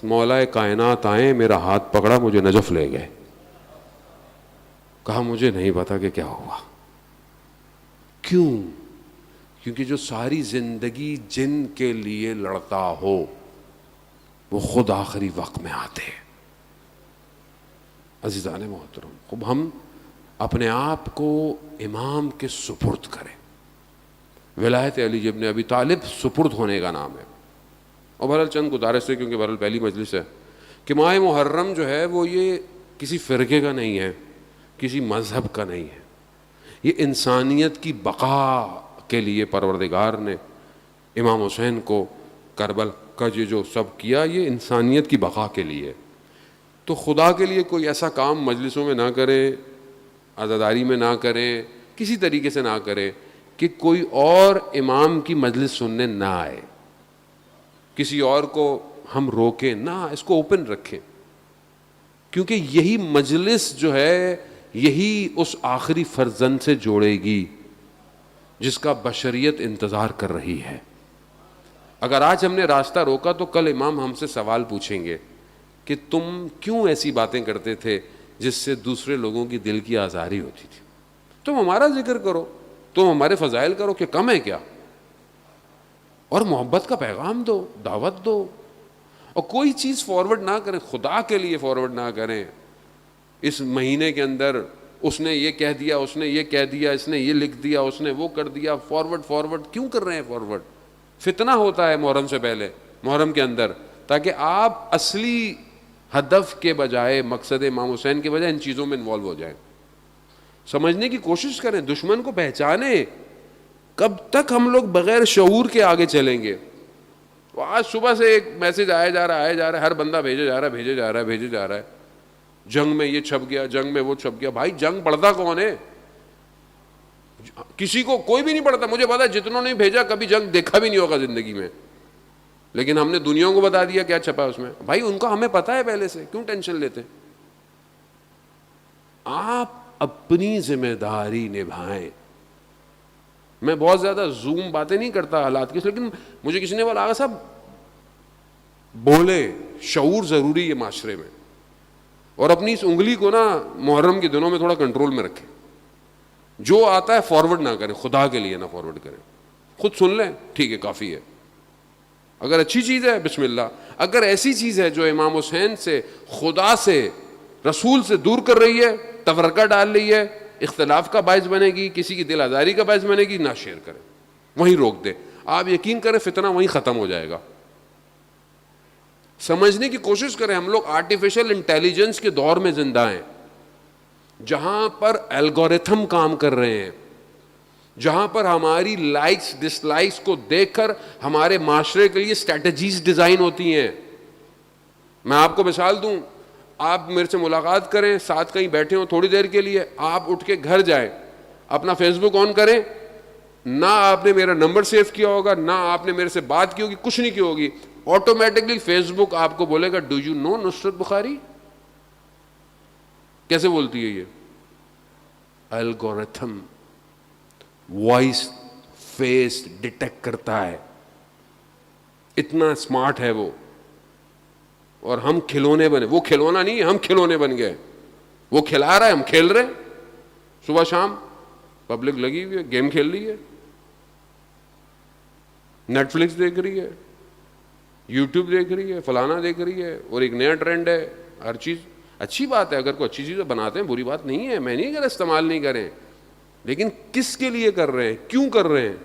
مولا کائنات آئے، میرا ہاتھ پکڑا، مجھے نجف لے گئے. کہا مجھے نہیں پتا کہ کیا ہوا. کیوں؟ کیونکہ جو ساری زندگی جن کے لیے لڑتا ہو وہ خود آخری وقت میں آتے ہیں. عزیزان محترم، خب ہم اپنے آپ کو امام کے سپرد کریں. ولایت علی ابن ابی طالب سپرد ہونے کا نام ہے. اور بہرحال چند گزارش سے، کیونکہ بہرحال پہلی مجلس ہے، کہ ماہ محرم جو ہے وہ یہ کسی فرقے کا نہیں ہے، کسی مذہب کا نہیں ہے. یہ انسانیت کی بقا کے لیے پروردگار نے امام حسین کو کربلا کا یہ جو سب کیا، یہ انسانیت کی بقا کے لیے. تو خدا کے لیے کوئی ایسا کام مجلسوں میں نہ کریں، عزاداری میں نہ کریں، کسی طریقے سے نہ کریں کہ کوئی اور امام کی مجلس سننے نہ آئے، کسی اور کو ہم روکیں نہ، اس کو اوپن رکھیں. کیونکہ یہی مجلس جو ہے یہی اس آخری فرزند سے جوڑے گی جس کا بشریت انتظار کر رہی ہے. اگر آج ہم نے راستہ روکا تو کل امام ہم سے سوال پوچھیں گے کہ تم کیوں ایسی باتیں کرتے تھے جس سے دوسرے لوگوں کی دل کی آزاری ہوتی تھی. تم ہمارا ذکر کرو, تم ہمارے فضائل کرو, کہ کم ہے کیا؟ اور محبت کا پیغام دو, دعوت دو, اور کوئی چیز فارورڈ نہ کریں, خدا کے لیے فارورڈ نہ کریں. اس مہینے کے اندر اس نے یہ کہہ دیا, اس نے یہ کہہ دیا, اس نے یہ لکھ دیا, اس نے وہ کر دیا. فارورڈ کیوں کر رہے ہیں فارورڈ؟ فتنہ ہوتا ہے محرم سے پہلے, محرم کے اندر, تاکہ آپ اصلی ہدف کے بجائے, مقصد امام حسین کے بجائے ان چیزوں میں انوالو ہو جائیں. سمجھنے کی کوشش کریں, دشمن کو پہچانیں. کب تک ہم لوگ بغیر شعور کے آگے چلیں گے؟ آج صبح سے ایک میسج آیا جا رہا ہے, ہر بندہ بھیجے جا رہا ہے, جنگ میں یہ چھپ گیا, جنگ میں وہ چھپ گیا. بھائی جنگ پڑھتا کون ہے؟ کسی کو کوئی بھی نہیں پڑھتا. مجھے پتا جتنوں نے بھیجا کبھی جنگ دیکھا بھی نہیں ہوگا زندگی میں, لیکن ہم نے دنیا کو بتا دیا کیا چھپا ہے اس میں. بھائی ان کا ہمیں پتا ہے پہلے سے, کیوں ٹینشن لیتے؟ آپ اپنی ذمہ داری نبھائیں. میں بہت زیادہ زوم باتیں نہیں کرتا حالات کی, لیکن مجھے کسی نے بولا آغا صاحب بولے, شعور ضروری ہے معاشرے میں, اور اپنی اس انگلی کو نا محرم کے دنوں میں تھوڑا کنٹرول میں رکھیں. جو آتا ہے فارورڈ نہ کریں, خدا کے لیے نہ فارورڈ کریں. خود سن لیں, ٹھیک ہے, کافی ہے. اگر اچھی چیز ہے بسم اللہ, اگر ایسی چیز ہے جو امام حسین سے, خدا سے, رسول سے دور کر رہی ہے, تفرقہ ڈال رہی ہے, اختلاف کا باعث بنے گی, کسی کی دل آزاری کا باعث بنے گی, نہ شیئر کریں, وہیں روک دیں. آپ یقین کریں فتنہ وہیں ختم ہو جائے گا. سمجھنے کی کوشش کریں. ہم لوگ آرٹیفیشل انٹیلیجنس کے دور میں زندہ ہیں, جہاں پر الگوریتھم کام کر رہے ہیں, جہاں پر ہماری لائکس ڈس لائکس کو دیکھ کر ہمارے معاشرے کے لیے اسٹریٹجیز ڈیزائن ہوتی ہیں. میں آپ کو مثال دوں, آپ میرے سے ملاقات کریں, ساتھ کہیں بیٹھے ہوں تھوڑی دیر کے لیے, آپ اٹھ کے گھر جائیں, اپنا فیس بک آن کریں, نہ آپ نے میرا نمبر سیو کیا ہوگا, نہ آپ نے میرے سے بات کی ہوگی, کچھ نہیں کی ہوگی, آٹومیٹکلی فیس بک آپ کو بولے گا ڈو یو نو نصرت بخاری. کیسے بولتی ہے یہ؟ الگوریتھم وائس فیس ڈیٹیکٹ کرتا ہے, اتنا اسمارٹ ہے وہ. اور ہم کھلونے بنے, وہ کھلونا نہیں ہے, ہم کھلونے بن گئے. وہ کھلا رہا ہے, ہم کھیل رہے ہیں. صبح شام پبلک لگی ہوئی ہے, گیم کھیل رہی ہے, نیٹ فلکس دیکھ رہی ہے, یوٹیوب دیکھ رہی ہے, فلانا دیکھ رہی ہے, اور ایک نیا ٹرینڈ ہے. ہر چیز اچھی بات ہے, اگر کوئی اچھی چیزیں بناتے ہیں بری بات نہیں ہے, میں نہیں کہہ رہا استعمال نہیں کریں, لیکن کس کے لیے کر رہے ہیں, کیوں کر رہے ہیں؟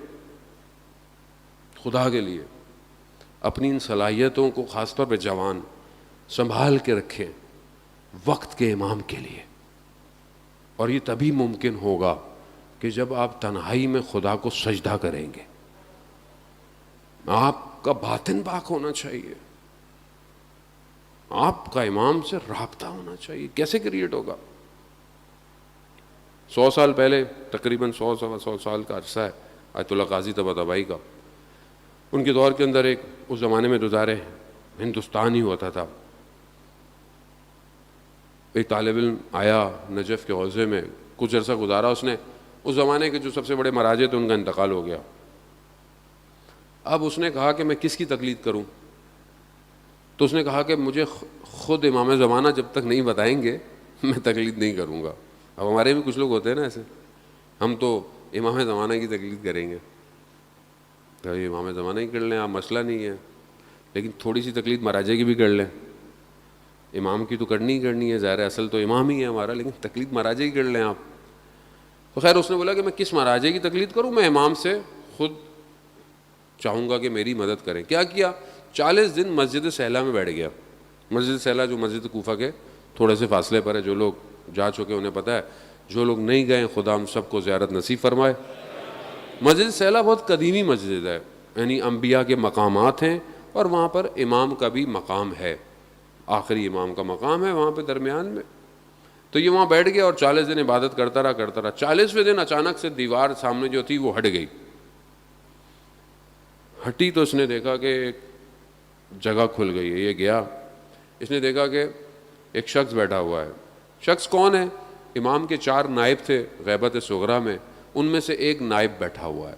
خدا کے لیے. اپنی ان صلاحیتوں کو خاص طور پہ جوان سنبھال کے رکھیں وقت کے امام کے لیے. اور یہ تبھی ممکن ہوگا کہ جب آپ تنہائی میں خدا کو سجدہ کریں گے. آپ کا باطن پاک ہونا چاہیے, آپ کا امام سے رابطہ ہونا چاہیے. کیسے کریٹ ہوگا؟ 100 سال پہلے, تقریباً 100 سال کا عرصہ ہے آیت اللہ قاضی طباطبائی کا. ان کے دور کے اندر ایک اس زمانے میں دوزارے ہندوستان ہی ہوتا تھا. ایک طالب علم آیا نجف کے حوزے میں, کچھ عرصہ گزارا اس نے. اس زمانے کے جو سب سے بڑے مراجع تھے ان کا انتقال ہو گیا. اب اس نے کہا کہ میں کس کی تقلید کروں؟ تو اس نے کہا کہ مجھے خود امام زمانہ جب تک نہیں بتائیں گے میں تقلید نہیں کروں گا. اب ہمارے بھی کچھ لوگ ہوتے ہیں نا ایسے, ہم تو امام زمانہ کی تقلید کریں گے. تو یہ امام زمانہ ہی کر لیں آپ, مسئلہ نہیں ہے, لیکن تھوڑی سی تقلید مراجع کی بھی کر لیں. امام کی تو کرنی ہی کرنی ہے, ظاہر اصل تو امام ہی ہے ہمارا, لیکن تقلید مراجع ہی کر لیں آپ. تو خیر اس نے بولا کہ میں کس مراجع کی تقلید کروں, میں امام سے خود چاہوں گا کہ میری مدد کریں. کیا کیا؟ 40 دن مسجد سہلا میں بیٹھ گیا. مسجد سہلا جو مسجد کوفہ کے تھوڑے سے فاصلے پر ہے, جو لوگ جا چکے انہیں پتہ ہے, جو لوگ نہیں گئے خدا ہم سب کو زیارت نصیب فرمائے. مسجد سہلا بہت قدیمی مسجد ہے, یعنی انبیاء کے مقامات ہیں, اور وہاں پر امام کا بھی مقام ہے, آخری امام کا مقام ہے وہاں پہ درمیان میں. تو یہ وہاں بیٹھ گیا اور 40 دن عبادت کرتا رہا. 40ویں دن اچانک سے دیوار سامنے جو تھی وہ ہٹ گئی. ہٹی تو اس نے دیکھا کہ ایک جگہ کھل گئی ہے. یہ گیا, اس نے دیکھا کہ ایک شخص بیٹھا ہوا ہے. شخص کون ہے؟ امام کے 4 نائب تھے غیبت صغریٰ میں, ان میں سے ایک نائب بیٹھا ہوا ہے.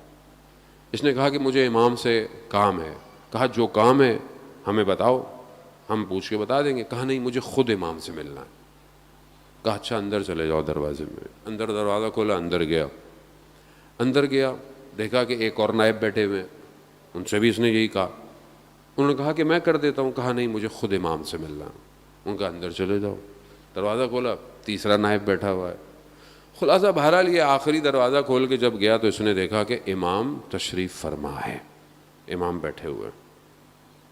اس نے کہا کہ مجھے امام سے کام ہے. کہا جو کام ہے ہمیں بتاؤ, ہم پوچھ کے بتا دیں گے. کہا نہیں, مجھے خود امام سے ملنا ہے. کہا اچھا اندر چلے جاؤ دروازے میں. اندر دروازہ کھولا, اندر گیا, دیکھا کہ ایک اور نائب بیٹھے ہوئے ہیں, ان سے بھی اس نے یہی کہا. انہوں نے کہا کہ میں کر دیتا ہوں. کہا نہیں, مجھے خود امام سے ملنا. ان کا اندر چلے جاؤ. دروازہ کھولا, تیسرا نائب بیٹھا ہوا ہے. خلاصہ بہرحال یہ آخری دروازہ کھول کے جب گیا تو اس نے دیکھا کہ امام تشریف فرما ہے, امام بیٹھے ہوئے.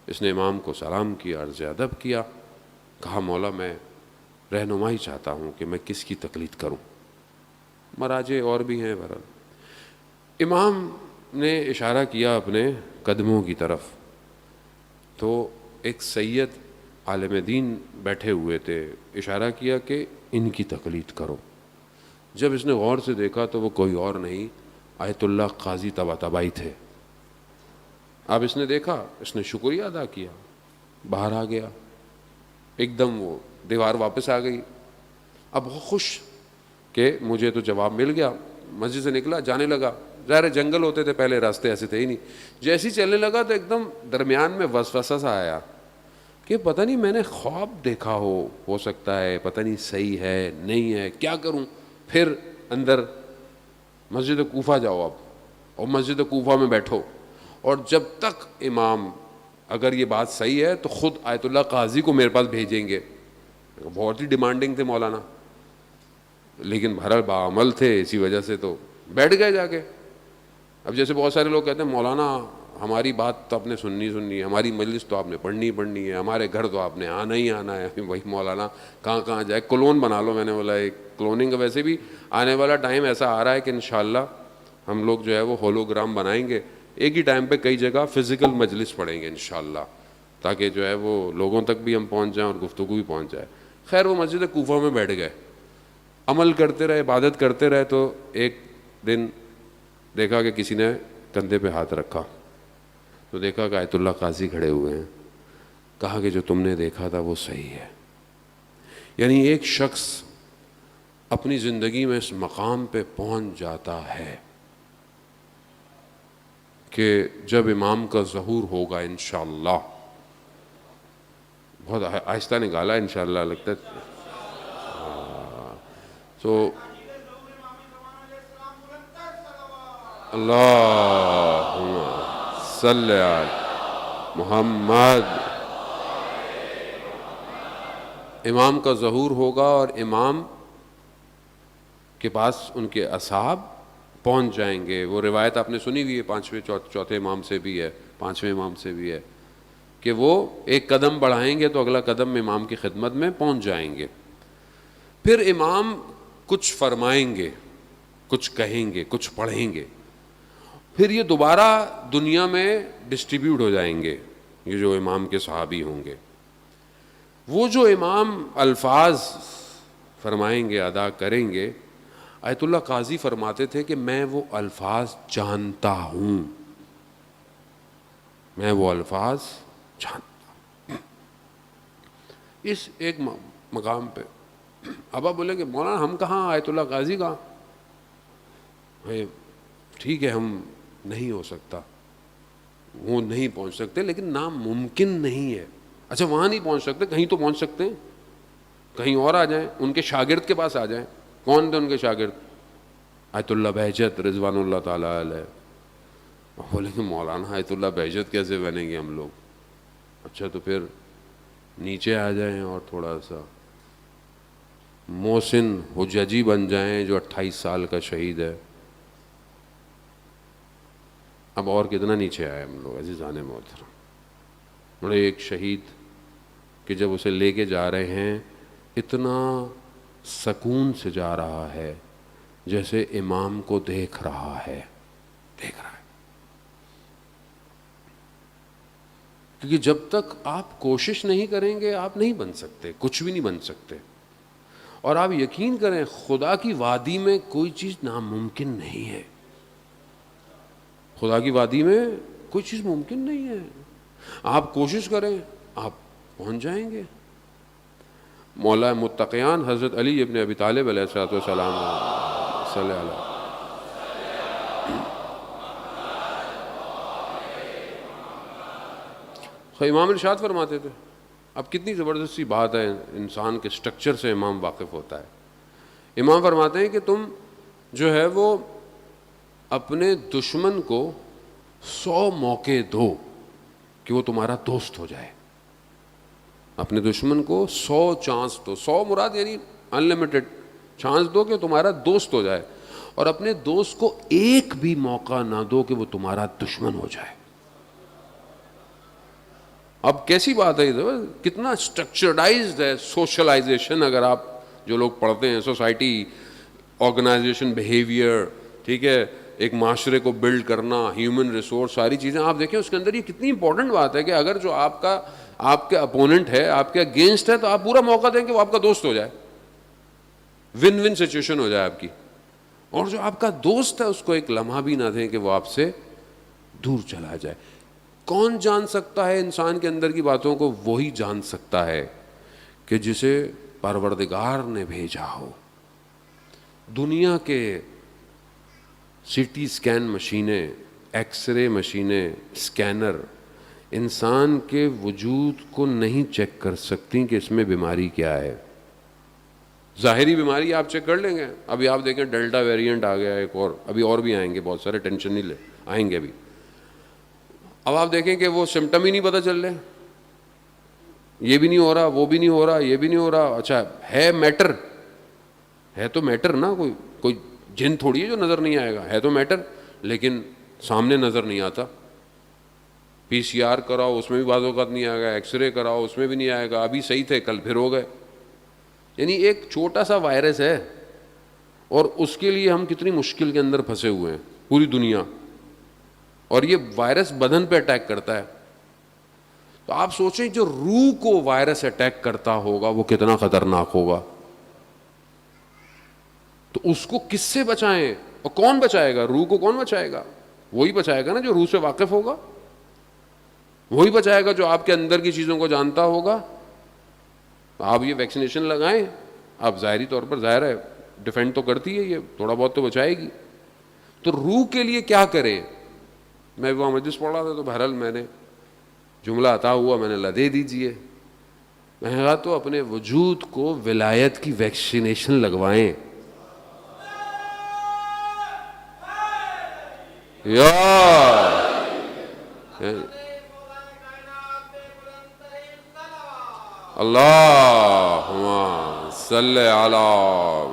اس نے امام کو سلام کیا, عرض ادب کیا. کہا مولا میں رہنمائی چاہتا ہوں کہ میں کس کی تقلید کروں, مراجع اور بھی ہیں. بہرحال امام نے اشارہ کیا اپنے قدموں کی طرف, تو ایک سید عالم دین بیٹھے ہوئے تھے, اشارہ کیا کہ ان کی تقلید کرو. جب اس نے غور سے دیکھا تو وہ کوئی اور نہیں, آیت اللہ قاضی طباطبائی تھے. اب اس نے دیکھا, اس نے شکریہ ادا کیا, باہر آ گیا. ایک دم وہ دیوار واپس آ گئی. اب بہت خوش کہ مجھے تو جواب مل گیا. مسجد سے نکلا, جانے لگا. ظاہر جنگل ہوتے تھے پہلے, راستے ایسے تھے ہی نہیں. جیسے ہی چلنے لگا تو ایک دم درمیان میں وسوسہ سا آیا کہ پتہ نہیں میں نے خواب دیکھا ہو سکتا ہے, پتہ نہیں صحیح ہے نہیں ہے, کیا کروں. پھر اندر مسجد کوفہ جاؤ اب, اور مسجد کوفہ میں بیٹھو, اور جب تک امام, اگر یہ بات صحیح ہے تو خود آیت اللہ قاضی کو میرے پاس بھیجیں گے. بہت ہی ڈیمانڈنگ تھے مولانا, لیکن بہرحال باعمل تھے, اسی وجہ سے تو بیٹھ گئے جا کے. اب جیسے بہت سارے لوگ کہتے ہیں مولانا ہماری بات تو آپ نے سننی ہے, ہماری مجلس تو آپ نے پڑھنی ہے, ہمارے گھر تو آپ نے آنا ہی آنا ہے. وہی مولانا کہاں جائے, کلون بنا لو. میں نے بولا ایک کلوننگ کا ویسے بھی آنے والا ٹائم ایسا آ رہا ہے کہ انشاءاللہ ہم لوگ جو ہے وہ ہولوگرام بنائیں گے, ایک ہی ٹائم پہ کئی جگہ فزیکل مجلس پڑھیں گے انشاءاللہ, تاکہ جو ہے وہ لوگوں تک بھی ہم پہنچ جائیں اور گفتگو بھی پہنچ جائے. خیر وہ مسجد کوفہ میں بیٹھ گئے, عمل کرتے رہے, عبادت کرتے رہے. تو ایک دن دیکھا کہ کسی نے کندھے پہ ہاتھ رکھا, تو دیکھا کہ آیت اللہ قاضی کھڑے ہوئے ہیں. کہا کہ جو تم نے دیکھا تھا وہ صحیح ہے. یعنی ایک شخص اپنی زندگی میں اس مقام پہ پہنچ جاتا ہے کہ جب امام کا ظہور ہوگا انشاءاللہ, بہت آہستہ نکالا انشاءاللہ لگتا ہے تو اللہم صلی علی محمد. امام کا ظہور ہوگا اور امام کے پاس ان کے اصحاب پہنچ جائیں گے. وہ روایت آپ نے سنی ہوئی ہے, چوتھے امام سے بھی ہے, پانچویں امام سے بھی ہے, کہ وہ ایک قدم بڑھائیں گے تو اگلا قدم امام کی خدمت میں پہنچ جائیں گے. پھر امام کچھ فرمائیں گے, کچھ کہیں گے, کچھ پڑھیں گے, پھر یہ دوبارہ دنیا میں ڈسٹریبیوٹ ہو جائیں گے. یہ جو امام کے صحابی ہوں گے, وہ جو امام الفاظ فرمائیں گے, ادا کریں گے, آیت اللہ قاضی فرماتے تھے کہ میں وہ الفاظ جانتا ہوں, میں وہ الفاظ جانتا ہوں. اس ایک مقام پہ اب آپ بولے کہ مولانا ہم کہاں, آیت اللہ قاضی کہاں. ٹھیک ہے, ہم نہیں ہو سکتا, وہ نہیں پہنچ سکتے, لیکن ناممکن نہیں ہے. اچھا وہاں نہیں پہنچ سکتے, کہیں تو پہنچ سکتے ہیں, کہیں اور آ جائیں, ان کے شاگرد کے پاس آ جائیں. کون تھے ان کے شاگرد؟ آیت اللہ بہجت رضوان اللہ تعالیٰ علیہ. بولے کہ مولانا آیت اللہ بہجت کیسے بنیں گے ہم لوگ؟ اچھا تو پھر نیچے آ جائیں اور تھوڑا سا محسن حججی بن جائیں جو 28 سال کا شہید ہے. اب اور کتنا نیچے آئے ہم لوگ عزیزان محترم. بڑے ایک شہید کہ جب اسے لے کے جا رہے ہیں اتنا سکون سے جا رہا ہے جیسے امام کو دیکھ رہا ہے. کیونکہ جب تک آپ کوشش نہیں کریں گے آپ نہیں بن سکتے, کچھ بھی نہیں بن سکتے. اور آپ یقین کریں خدا کی وادی میں کوئی چیز ناممکن نہیں ہے. خدا کی وادی میں کوئی چیز ممکن نہیں ہے. آپ کوشش کریں آپ پہنچ جائیں گے. مولا متقیان حضرت علی ابن ابی طالب علیہ الصلوۃ والسلام صلی اللہ علیہ. امام ارشاد فرماتے تھے, اب کتنی زبردست سی بات ہے, انسان کے سٹرکچر سے امام واقف ہوتا ہے. امام فرماتے ہیں کہ تم جو ہے وہ اپنے دشمن کو 100 موقع دو کہ وہ تمہارا دوست ہو جائے. اپنے دشمن کو 100 چانس دو, 100 مراد یعنی انلمیٹڈ چانس دو کہ تمہارا دوست ہو جائے, اور اپنے دوست کو ایک بھی موقع نہ دو کہ وہ تمہارا دشمن ہو جائے. اب کیسی بات ہے, کتنا اسٹرکچرڈائزڈ ہے سوشلائزیشن. اگر آپ جو لوگ پڑھتے ہیں سوسائٹی, آرگنائزیشن, بیہیویئر, ٹھیک ہے, ایک معاشرے کو بلڈ کرنا, ہیومن ریسورس, ساری چیزیں آپ دیکھیں اس کے اندر یہ کتنی امپورٹنٹ بات ہے کہ اگر جو آپ کے اپوننٹ ہے, آپ کے اگینسٹ ہے, تو آپ پورا موقع دیں کہ وہ آپ کا دوست ہو جائے, ون ون سچویشن ہو جائے آپ کی. اور جو آپ کا دوست ہے اس کو ایک لمحہ بھی نہ دیں کہ وہ آپ سے دور چلا جائے. کون جان سکتا ہے انسان کے اندر کی باتوں کو؟ وہی جان سکتا ہے کہ جسے پروردگار نے بھیجا ہو. دنیا کے سی ٹی اسکین مشینیں, ایکس رے مشینیں, اسکینر انسان کے وجود کو نہیں چیک کر سکتی کہ اس میں بیماری کیا ہے. ظاہری بیماری آپ چیک کر لیں گے, ابھی آپ دیکھیں ڈیلٹا ویریئنٹ آ گیا ایک, اور ابھی اور بھی آئیں گے بہت سارے, ٹینشن نہیں لے, آئیں گے ابھی. اب آپ دیکھیں کہ وہ سمٹم ہی نہیں پتہ چل رہے, یہ بھی نہیں ہو رہا, وہ بھی نہیں ہو رہا, یہ بھی نہیں ہو رہا. اچھا ہے میٹر, ہے تو میٹر نا, کوئی جن تھوڑی ہے جو نظر نہیں آئے گا, ہے تو میٹر لیکن سامنے نظر نہیں آتا. پی سی آر کراؤ اس میں بھی بعض اوقات نہیں آئے گا, ایکس رے کراؤ اس میں بھی نہیں آئے گا, ابھی صحیح تھے کل پھر ہو گئے. یعنی ایک چھوٹا سا وائرس ہے اور اس کے لیے ہم کتنی مشکل کے اندر پھنسے ہوئے ہیں پوری دنیا, اور یہ وائرس بدن پہ اٹیک کرتا ہے. تو آپ سوچیں جو روح کو وائرس اٹیک کرتا ہوگا وہ کتنا خطرناک ہوگا. تو اس کو کس سے بچائیں, اور کون بچائے گا؟ روح کو کون بچائے گا؟ وہی بچائے گا نا جو روح سے واقف ہوگا, وہی بچائے گا جو آپ کے اندر کی چیزوں کو جانتا ہوگا. آپ یہ ویکسینیشن لگائیں, آپ ظاہری طور پر ظاہر ہے ڈیفینڈ تو کرتی ہے, یہ تھوڑا بہت تو بچائے گی. تو روح کے لیے کیا کریں؟ میں وہاں مجلس پڑھ رہا تھا تو بہرحال میں نے جملہ عطا ہوا, میں نے اللہ دے دیجئے. میں نے کہا تو اپنے وجود کو ولایت کی ویکسینیشن لگوائیں. یا اللہم صلی علی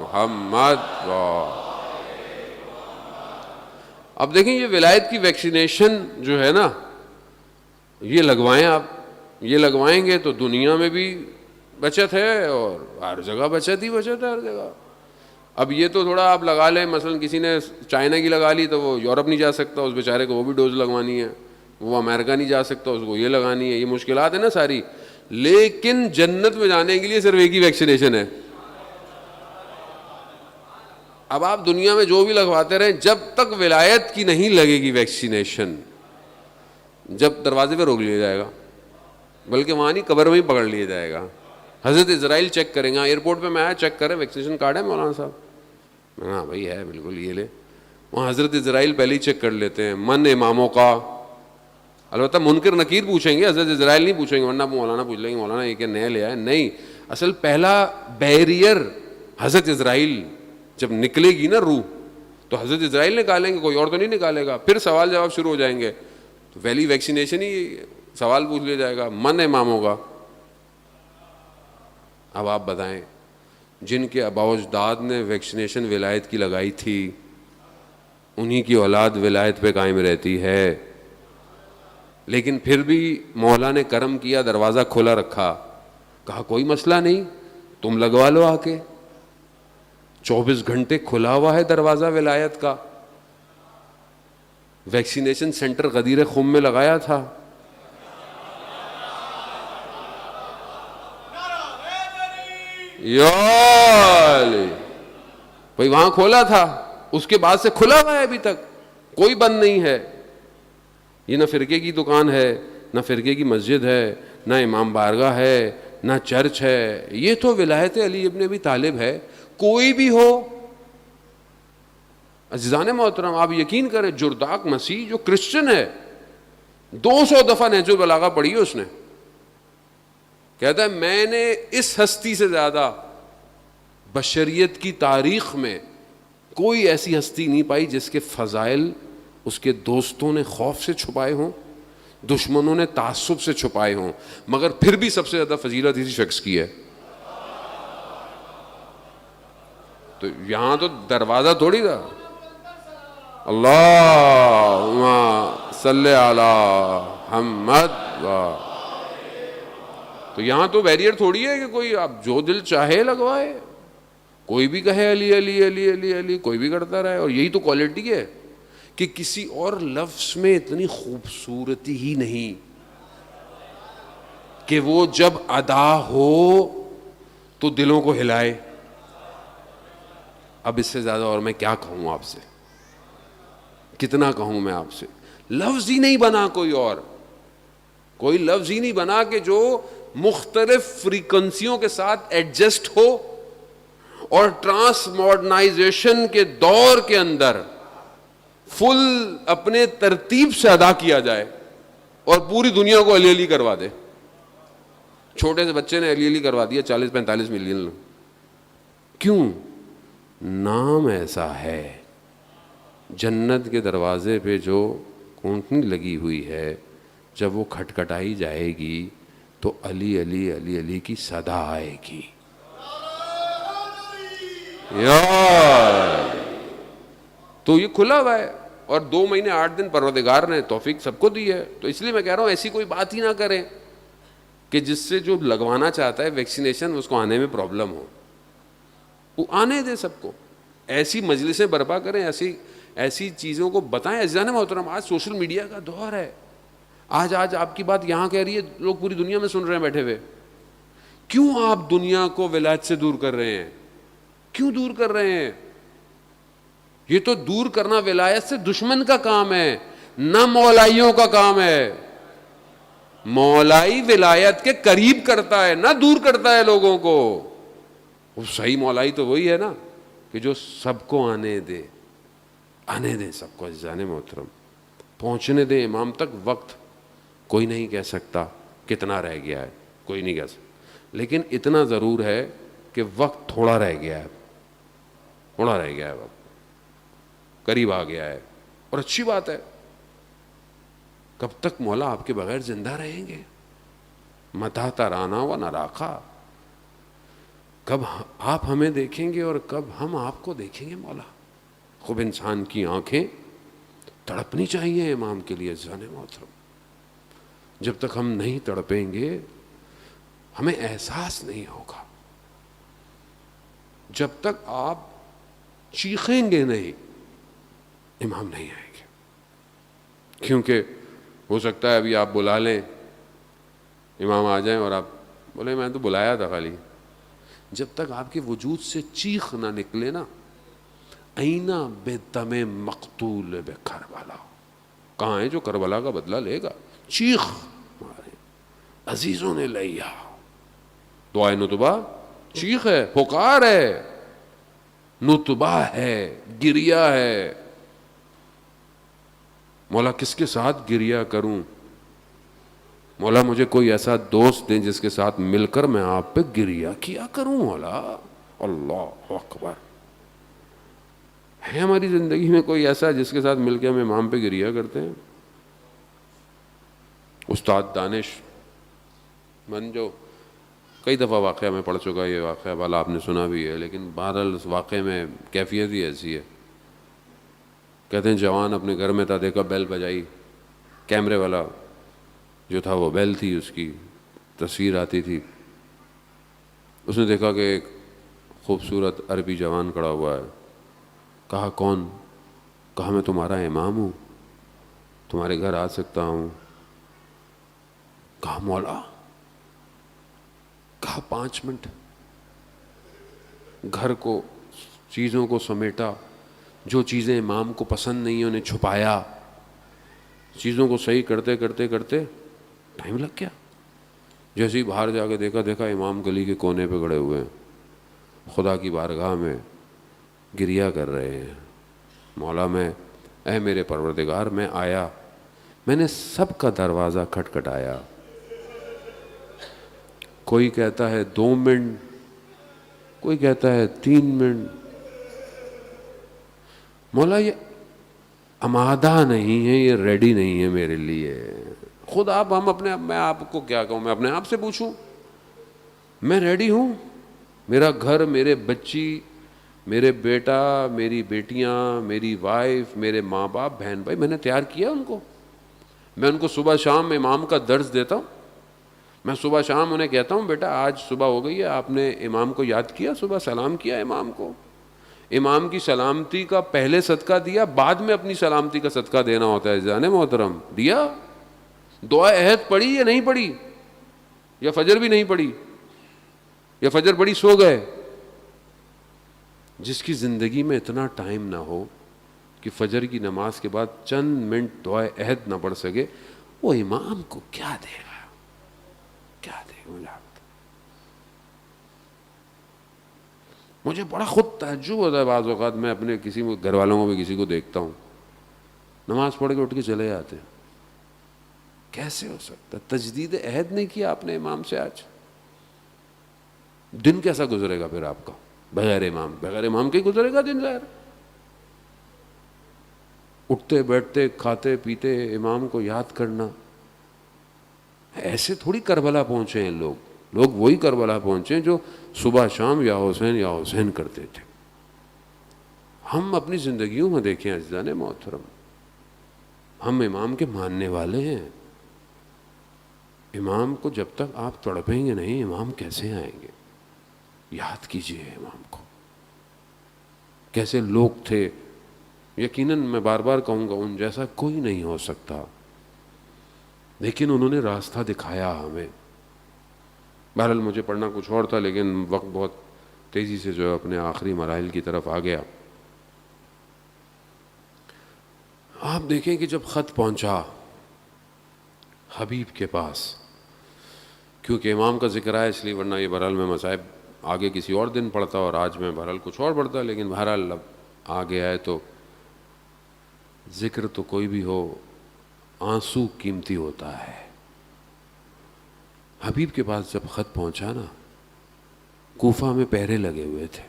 محمد. اب دیکھیں یہ ولایت کی ویکسینیشن جو ہے نا, یہ لگوائیں آپ. یہ لگوائیں گے تو دنیا میں بھی بچت ہے اور ہر جگہ بچت ہی بچت ہے, ہر جگہ. اب یہ تو تھوڑا آپ لگا لیں, مثلا کسی نے چائنا کی لگا لی تو وہ یورپ نہیں جا سکتا, اس بیچارے کو وہ بھی ڈوز لگوانی ہے. وہ امریکہ نہیں جا سکتا, اس کو یہ لگانی ہے. یہ مشکلات ہیں نا ساری, لیکن جنت میں جانے کے لیے صرف ایک ہی ویکسینیشن ہے. اب آپ دنیا میں جو بھی لگواتے رہیں, جب تک ولایت کی نہیں لگے گی ویکسینیشن, جب دروازے پہ روک لیا جائے گا, بلکہ وہاں نہیں قبر میں ہی پکڑ لیا جائے گا. حضرت اسرائیل چیک کریں گے, ایئرپورٹ پہ میں آیا چیک کریں ویکسینیشن کارڈ ہے مولانا صاحب, ہاں بھائی ہے بالکل, یہ لے. وہاں حضرت اسرائیل پہلے ہی چیک کر لیتے ہیں من اماموں کا. البتہ منکر نکیر پوچھیں گے, حضرت اسرائیل نہیں پوچھیں گے, ورنہ مولانا پوچھ لیں گے مولانا یہ کہ نیا لے آئے. نہیں, اصل پہلا بیریئر حضرت اسرائیل جب نکلے گی نا روح, تو حضرت اسرائیل نکالیں گے, کوئی اور تو نہیں نکالے گا. پھر سوال جواب شروع ہو جائیں گے, تو پہلی ویکسینیشن ہی سوال پوچھ لیا جائے گا من اماموں کا. اب آپ بتائیں, جن کے آباء و اجداد نے ویکسینیشن ولایت کی لگائی تھی, انہی کی اولاد ولایت پہ قائم رہتی ہے. لیکن پھر بھی مولا نے کرم کیا, دروازہ کھلا رکھا, کہا کوئی مسئلہ نہیں, تم لگوا لو آ کے. 24 گھنٹے کھلا ہوا ہے دروازہ ولایت کا. ویکسینیشن سینٹر غدیر خم میں لگایا تھا. بھائی وہاں کھولا تھا, اس کے بعد سے کھلا ہوا ہے, ابھی تک کوئی بند نہیں ہے. یہ نہ فرقے کی دکان ہے, نہ فرقے کی مسجد ہے, نہ امام بارگاہ ہے, نہ چرچ ہے. یہ تو ولایت علی ابن ابی طالب ہے. کوئی بھی ہو, عزیزان محترم, آپ یقین کریں جرداق مسیح جو کرسچن ہے 200 دفعہ نہج البلاغہ پڑھی ہے اس نے. کہتا ہے میں نے اس ہستی سے زیادہ بشریت کی تاریخ میں کوئی ایسی ہستی نہیں پائی جس کے فضائل اس کے دوستوں نے خوف سے چھپائے ہوں, دشمنوں نے تعصب سے چھپائے ہوں, مگر پھر بھی سب سے زیادہ فضیلت اسی شخص کی ہے. تو یہاں تو دروازہ تھوڑی تھا اللہم صلی علی محمد, تو یہاں تو بیریئر تھوڑی ہے کہ کوئی آپ جو دل چاہے لگوائے, کوئی بھی کہے علی علی علی علی علی, کوئی بھی کرتا رہے. اور یہی تو کوالٹی ہے کہ کسی اور لفظ میں اتنی خوبصورتی ہی نہیں کہ وہ جب ادا ہو تو دلوں کو ہلائے. اب اس سے زیادہ اور میں کیا کہوں آپ سے, کتنا کہوں میں آپ سے. لفظ ہی نہیں بنا کوئی لفظ ہی نہیں بنا کہ جو مختلف فریکوینسیوں کے ساتھ ایڈجسٹ ہو اور ٹرانس ماڈرنائزیشن کے دور کے اندر فل اپنے ترتیب سے ادا کیا جائے اور پوری دنیا کو علی علی کروا دے. چھوٹے سے بچے نے علی علی کروا دیا 40-45 ملین. کیوں؟ نام ایسا ہے. جنت کے دروازے پہ جو کونٹنی لگی ہوئی ہے, جب وہ کھٹکھٹائی جائے گی تو علی علی علی علی کی صدا آئے گی. یار تو یہ کھلا ہوا ہے, اور 2 مہینے 8 دن پروردگار نے توفیق سب کو دی ہے. تو اس لیے میں کہہ رہا ہوں ایسی کوئی بات ہی نہ کریں کہ جس سے جو لگوانا چاہتا ہے ویکسینیشن اس کو آنے میں پرابلم ہو. وہ آنے دے سب کو. ایسی مجلسیں برپا کریں, ایسی چیزوں کو بتائیں. عزیزان محترم, آج سوشل میڈیا کا دور ہے. آج آپ کی بات یہاں کہہ رہی ہے, لوگ پوری دنیا میں سن رہے ہیں بیٹھے ہوئے. کیوں آپ دنیا کو ولایت سے دور کر رہے ہیں؟ کیوں دور کر رہے ہیں؟ یہ تو دور کرنا ولایت سے دشمن کا کام ہے, نہ مولائیوں کا کام ہے. مولائی ولایت کے قریب کرتا ہے, نہ دور کرتا ہے لوگوں کو. وہ صحیح مولائی تو وہی ہے نا کہ جو سب کو آنے دے سب کو. عزیزان محترم, پہنچنے دیں امام تک. وقت کوئی نہیں کہہ سکتا کتنا رہ گیا ہے, کوئی نہیں کہہ سکتا, لیکن اتنا ضرور ہے کہ وقت تھوڑا رہ گیا ہے, وقت قریب آ گیا ہے. اور اچھی بات ہے. کب تک مولا آپ کے بغیر زندہ رہیں گے؟ متا ترانا و نراخا, کب آپ ہمیں دیکھیں گے اور کب ہم آپ کو دیکھیں گے مولا. خوب انسان کی آنکھیں تڑپنی چاہیے امام کے لیے. عزیزان محترم, جب تک ہم نہیں تڑپیں گے ہمیں احساس نہیں ہوگا. جب تک آپ چیخیں گے نہیں امام نہیں آئیں گے. کیونکہ ہو سکتا ہے ابھی آپ بلا لیں, امام آ جائیں اور آپ بولے میں تو بلایا تھا خالی. جب تک آپ کے وجود سے چیخ نہ نکلے نا, اینا بے دم مقتول بے کربلا, کہاں ہے جو کربلا کا بدلہ لے گا؟ چیخ مارے عزیزوں نے لیا. دعائے نتبہ چیخ ہے, پکار ہے, نتبہ ہے, گریا ہے. مولا کس کے ساتھ گریا کروں؟ مولا مجھے کوئی ایسا دوست دیں جس کے ساتھ مل کر میں آپ پہ گریا کیا کروں. مولا اللہ اکبر. ہے ہماری زندگی میں کوئی ایسا جس کے ساتھ مل کے ہم امام پہ گریا کرتے ہیں؟ استاد دانش من جو کئی دفعہ واقعہ میں پڑھ چکا, یہ واقعہ والا آپ نے سنا بھی ہے, لیکن بہرحال اس واقعے میں کیفیت ہی ایسی ہے. کہتے ہیں جوان اپنے گھر میں تھا, دیکھا بیل بجائی, کیمرے والا جو تھا وہ بیل تھی, اس کی تصویر آتی تھی. اس نے دیکھا کہ ایک خوبصورت عربی جوان کھڑا ہوا ہے. کہا کون؟ کہا میں تمہارا امام ہوں, تمہارے گھر آ سکتا ہوں؟ کہا مولا. کہا 5 منٹ. گھر کو, چیزوں کو سمیٹا, جو چیزیں امام کو پسند نہیں انہیں چھپایا, چیزوں کو صحیح کرتے کرتے کرتے ٹائم لگ گیا. جیسے ہی باہر جا کے دیکھا امام گلی کے کونے پہ کھڑے ہوئے ہیں, خدا کی بارگاہ میں گریا کر رہے ہیں. مولا میں, اے میرے پروردگار, میں آیا, میں نے سب کا دروازہ کھٹکھٹایا. کوئی کہتا ہے 2 منٹ, کوئی کہتا ہے 3 منٹ. مولا یہ آمادہ نہیں ہے, یہ ریڈی نہیں ہے میرے لیے. خود آپ میں آپ کو کیا کہوں, میں اپنے آپ سے پوچھوں, میں ریڈی ہوں؟ میرا گھر, میرے بچی, میرے بیٹا, میری بیٹیاں, میری وائف, میرے ماں باپ, بہن بھائی, میں نے تیار کیا ان کو. میں ان کو صبح شام امام کا درس دیتا ہوں. میں صبح شام انہیں کہتا ہوں بیٹا آج صبح ہو گئی ہے, آپ نے امام کو یاد کیا, صبح سلام کیا امام کو, امام کی سلامتی کا پہلے صدقہ دیا, بعد میں اپنی سلامتی کا صدقہ دینا ہوتا ہے. جانے محترم, دیا؟ دعا عہد پڑھی یا نہیں پڑھی؟ یا فجر بھی نہیں پڑھی؟ یا فجر پڑھی سو گئے؟ جس کی زندگی میں اتنا ٹائم نہ ہو کہ فجر کی نماز کے بعد چند منٹ دعا عہد نہ پڑھ سکے, وہ امام کو کیا دے گا, کیا دے گا؟ مجھے بڑا خود تعجب ہوتا ہے بعض اوقات, میں اپنے کسی گھر والوں کو بھی کسی کو دیکھتا ہوں نماز پڑھ کے اٹھ کے چلے جاتے ہیں. کیسے ہو سکتا؟ تجدید عہد نہیں کیا آپ نے امام سے. آج دن کیسا گزرے گا پھر آپ کا بغیر امام؟ بغیر امام کے ہی گزرے گا دن ظاہر. اٹھتے بیٹھتے کھاتے پیتے امام کو یاد کرنا. ایسے تھوڑی کربلا پہنچے ہیں لوگ وہی کربلا پہنچے جو صبح شام یا حسین کرتے تھے. ہم اپنی زندگیوں میں دیکھیں عزیزان محترم, ہم امام کے ماننے والے ہیں. امام کو جب تک آپ تڑپیں گے نہیں, امام کیسے آئیں گے؟ یاد کیجئے امام کو, کیسے لوگ تھے. یقیناً میں بار بار کہوں گا ان جیسا کوئی نہیں ہو سکتا, لیکن انہوں نے راستہ دکھایا ہمیں. بہرحال مجھے پڑھنا کچھ اور تھا, لیکن وقت بہت تیزی سے جو ہے اپنے آخری مراحل کی طرف آ گیا. آپ دیکھیں کہ جب خط پہنچا حبیب کے پاس, کیونکہ امام کا ذکر ہے اس لیے, ورنہ یہ بہرحال میں مصائب آگے کسی اور دن پڑھتا اور آج میں بہرحال کچھ اور پڑھتا, لیکن بہرحال اب آ گیا ہے تو ذکر تو کوئی بھی ہو, آنسو قیمتی ہوتا ہے. حبیب کے پاس جب خط پہنچا نا, کوفہ میں پہرے لگے ہوئے تھے.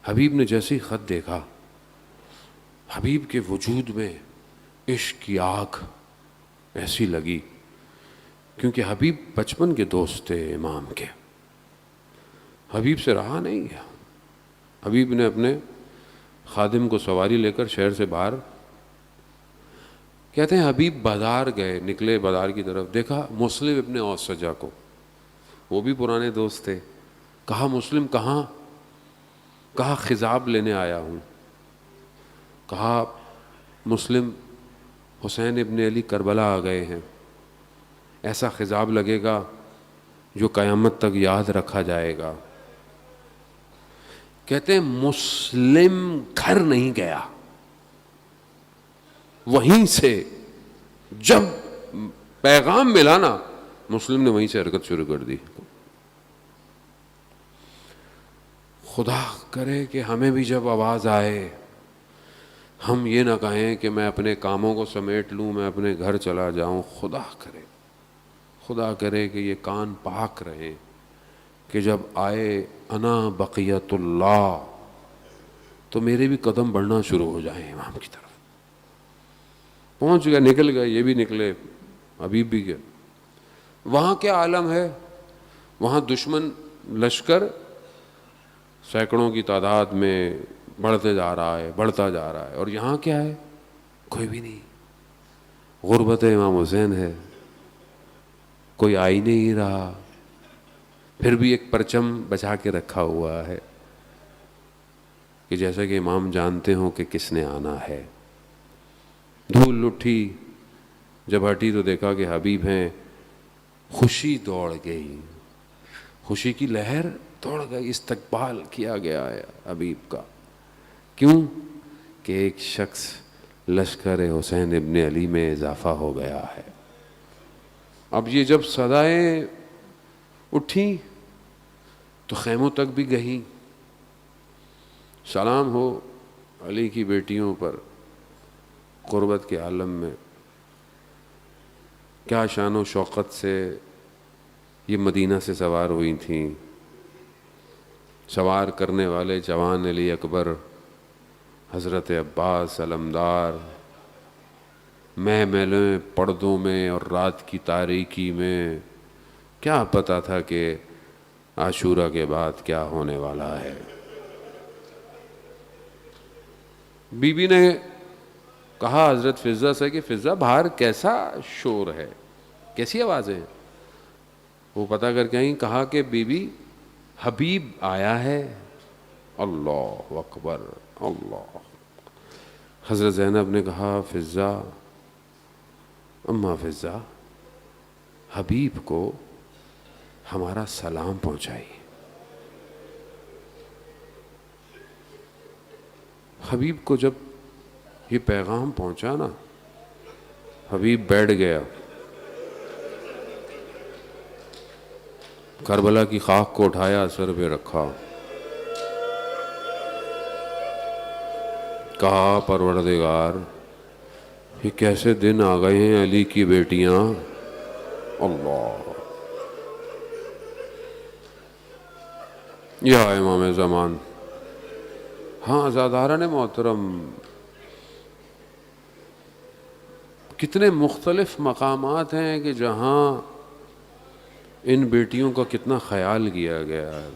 حبیب نے جیسے ہی خط دیکھا, حبیب کے وجود میں عشق کی آگ ایسی لگی, کیونکہ حبیب بچپن کے دوست تھے امام کے. حبیب سے رہا نہیں گیا. حبیب نے اپنے خادم کو سواری لے کر شہر سے باہر, کہتے ہیں حبیب بازار گئے, نکلے بازار کی طرف, دیکھا مسلم ابن اوسجہ کو, وہ بھی پرانے دوست تھے. کہا مسلم کہاں؟ کہا خضاب لینے آیا ہوں. کہا مسلم حسین ابن علی کربلا آ گئے ہیں, ایسا خضاب لگے گا جو قیامت تک یاد رکھا جائے گا. کہتے ہیں مسلم گھر نہیں گیا, وہیں سے جب پیغام ملا نا, مسلم نے وہیں سے حرکت شروع کر دی. خدا کرے کہ ہمیں بھی جب آواز آئے ہم یہ نہ کہیں کہ میں اپنے کاموں کو سمیٹ لوں, میں اپنے گھر چلا جاؤں. خدا کرے کہ یہ کان پاک رہیں کہ جب آئے انا بقیت اللہ تو میرے بھی قدم بڑھنا شروع ہو جائیں امام کی طرف. پہنچ گیا, نکل گئے, یہ بھی نکلے, حبیب بھی گئے. وہاں کیا عالم ہے؟ وہاں دشمن لشکر سینکڑوں کی تعداد میں بڑھتا جا رہا ہے, اور یہاں کیا ہے؟ کوئی بھی نہیں. غربت امام حسین ہے, کوئی آ ہی نہیں رہا, پھر بھی ایک پرچم بچا کے رکھا ہوا ہے کہ جیسا کہ امام جانتے ہوں کہ کس نے آنا ہے. دھول اٹھی, جب ہٹی تو دیکھا کہ حبیب ہیں. خوشی دوڑ گئی, خوشی کی لہر دوڑ گئی, استقبال کیا گیا ہے حبیب کا. کیوں؟ کہ ایک شخص لشکر حسین ابن علی میں اضافہ ہو گیا ہے. اب یہ جب صدائیں اٹھیں تو خیموں تک بھی گئیں. سلام ہو علی کی بیٹیوں پر قربت کے عالم میں, کیا شان و شوقت سے یہ مدینہ سے سوار ہوئی تھیں. سوار کرنے والے جوان علی اکبر حضرت عباس علمدار محملیں پردوں میں اور رات کی تاریکی میں کیا پتا تھا کہ عاشورہ کے بعد کیا ہونے والا ہے. بی بی نے کہا حضرت فضہ سے کہ فضہ باہر کیسا شور ہے, کیسی آوازیں ہیں؟ وہ پتہ کر کے آئیں, کہا کہ بی بی حبیب آیا ہے. اللہ اکبر اللہ. حضرت زینب نے کہا فضہ, اماں فضہ, حبیب کو ہمارا سلام پہنچائیے. حبیب کو جب یہ پیغام پہنچا نا, حبیب بیٹھ گیا, کربلا کی خاک کو اٹھایا, سر پہ رکھا, کہا پروردگار یہ کیسے دن آ گئے ہیں علی کی بیٹیاں. اللہ. یا امام زمان. ہاں عزاداران محترم, کتنے مختلف مقامات ہیں کہ جہاں ان بیٹیوں کا کتنا خیال کیا گیا ہے,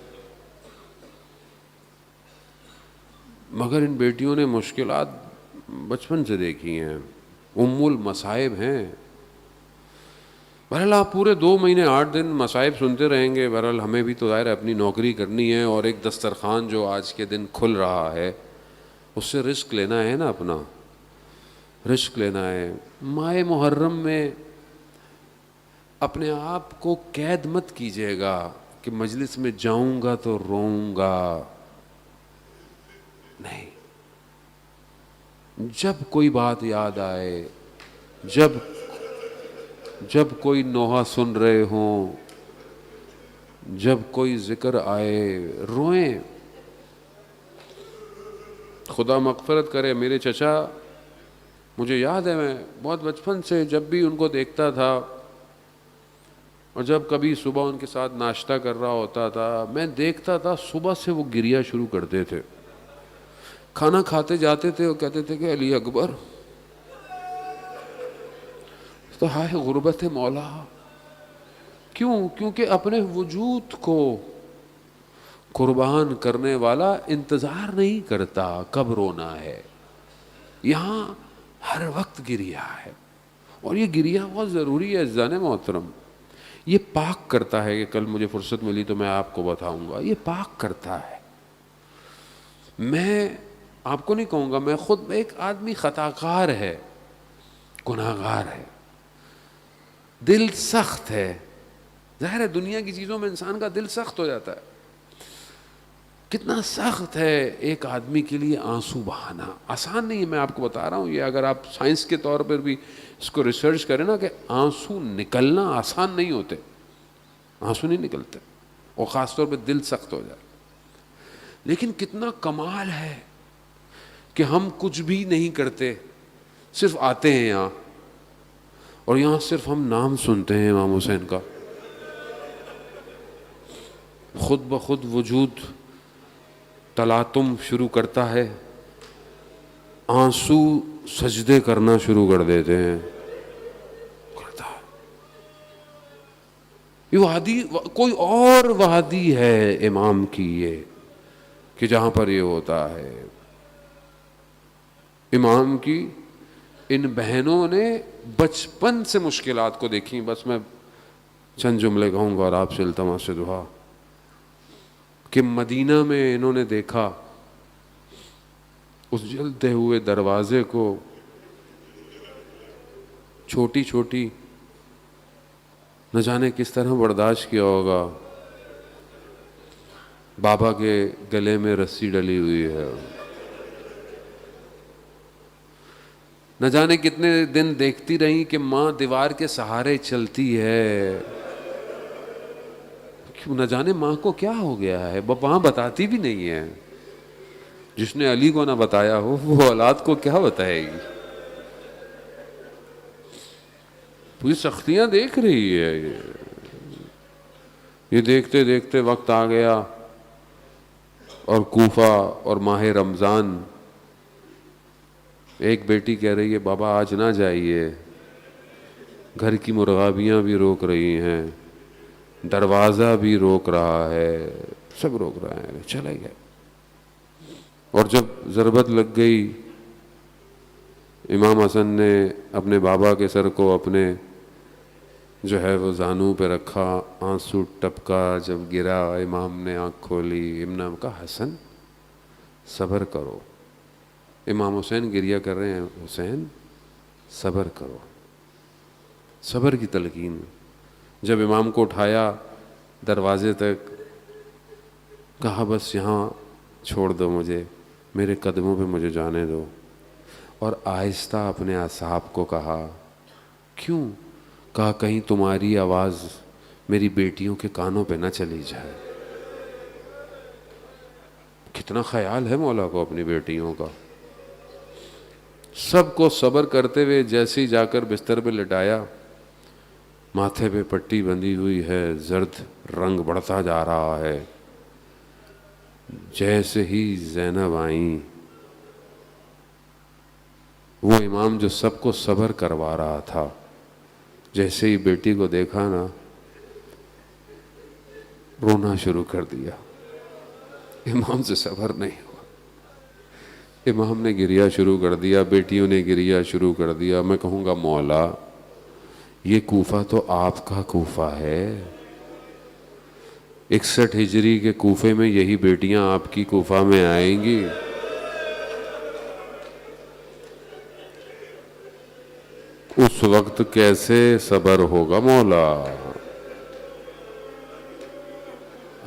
مگر ان بیٹیوں نے مشکلات بچپن سے دیکھی ہیں, ام المصائب ہیں. بہرحال آپ پورے 2 مہینے 8 دن مصائب سنتے رہیں گے. بہرحال ہمیں بھی تو ظاہر اپنی نوکری کرنی ہے, اور ایک دسترخوان جو آج کے دن کھل رہا ہے اس سے رزق لینا ہے نا, اپنا رزق لینا ہے. ماہ محرم میں اپنے آپ کو قید مت کیجیے گا کہ مجلس میں جاؤں گا تو روؤں گا. نہیں, جب کوئی بات یاد آئے, جب کوئی نوحہ سن رہے ہوں, جب کوئی ذکر آئے, روئیں. خدا مغفرت کرے, میرے چچا, مجھے یاد ہے میں بہت بچپن سے جب بھی ان کو دیکھتا تھا اور جب کبھی صبح ان کے ساتھ ناشتہ کر رہا ہوتا تھا, میں دیکھتا تھا صبح سے وہ گریا شروع کرتے تھے. کھانا کھاتے جاتے تھے اور کہتے تھے کہ علی اکبر, تو ہائے غربت مولا. کیوں؟ کیونکہ اپنے وجود کو قربان کرنے والا انتظار نہیں کرتا کب رونا ہے. یہاں ہر وقت گریا ہے, اور یہ گریا بہت ضروری ہے عزیزان محترم. یہ پاک کرتا ہے, کہ کل مجھے فرصت ملی تو میں آپ کو بتاؤں گا, یہ پاک کرتا ہے. میں آپ کو نہیں کہوں گا, میں خود ایک آدمی خطا کار ہے, گناہ گار ہے, دل سخت ہے. ظاہر ہے دنیا کی چیزوں میں انسان کا دل سخت ہو جاتا ہے. کتنا سخت ہے ایک آدمی کے لیے آنسو بہانا, آسان نہیں ہے. میں آپ کو بتا رہا ہوں, یہ اگر آپ سائنس کے طور پر بھی اس کو ریسرچ کریں نا, کہ آنسو نکلنا آسان نہیں ہوتے, آنسو نہیں نکلتے, اور خاص طور پہ دل سخت ہو جائے. لیکن کتنا کمال ہے کہ ہم کچھ بھی نہیں کرتے, صرف آتے ہیں یہاں, اور یہاں صرف ہم نام سنتے ہیں امام حسین کا. خود بخود وجود تلاطم شروع کرتا ہے, آنسو سجدے کرنا شروع کر دیتے ہیں. یہ وادی کوئی اور وادی ہے امام کی, یہ کہ جہاں پر یہ ہوتا ہے. امام کی ان بہنوں نے بچپن سے مشکلات کو دیکھی. بس میں چند جملے کہوں گا اور آپ سے التماس سے دعا, کہ مدینہ میں انہوں نے دیکھا اس جلتے ہوئے دروازے کو, چھوٹی چھوٹی, نہ جانے کس طرح برداشت کیا ہوگا. بابا کے گلے میں رسی ڈلی ہوئی ہے, نہ جانے کتنے دن دیکھتی رہیں کہ ماں دیوار کے سہارے چلتی ہے. کیوں نہ جانے ماں کو کیا ہو گیا ہے, ماں بتاتی بھی نہیں ہے. جس نے علی کو نہ بتایا ہو وہ اولاد کو کیا بتائے گی. پوری سختیاں دیکھ رہی ہے. یہ دیکھتے دیکھتے وقت آ گیا اور کوفہ اور ماہ رمضان. ایک بیٹی کہہ رہی ہے بابا آج نہ جائیے, گھر کی مرغابیاں بھی روک رہی ہیں, دروازہ بھی روک رہا ہے, سب روک رہے ہیں, چلے گئے. اور جب ضربت لگ گئی, امام حسن نے اپنے بابا کے سر کو اپنے جو ہے وہ زانو پہ رکھا, آنسو ٹپکا, جب گرا امام نے آنکھ کھولی, امام نے کہا حسن صبر کرو. امام حسین گریہ کر رہے ہیں, حسین صبر کرو, صبر کی تلقین. جب امام کو اٹھایا دروازے تک, کہا بس یہاں چھوڑ دو مجھے, میرے قدموں پہ مجھے جانے دو. اور آہستہ اپنے اصحاب کو کہا, کیوں؟ کہا کہیں تمہاری آواز میری بیٹیوں کے کانوں پہ نہ چلی جائے. کتنا خیال ہے مولا کو اپنی بیٹیوں کا. سب کو صبر کرتے ہوئے جیسے ہی جا کر بستر پہ لٹایا, ماتھے پہ پٹی بندھی ہوئی ہے, زرد رنگ بڑھتا جا رہا ہے. جیسے ہی زینب آئیں, وہ امام جو سب کو صبر کروا رہا تھا, جیسے ہی بیٹی کو دیکھا نا, رونا شروع کر دیا. امام سے صبر نہیں ہوا, امام نے گریہ شروع کر دیا, بیٹیوں نے گریہ شروع کر دیا. میں کہوں گا مولا یہ کوفہ تو آپ کا کوفہ ہے. 61 ہجری کے کوفے میں یہی بیٹیاں آپ کی کوفہ میں آئیں گی. اس وقت کیسے صبر ہوگا مولا؟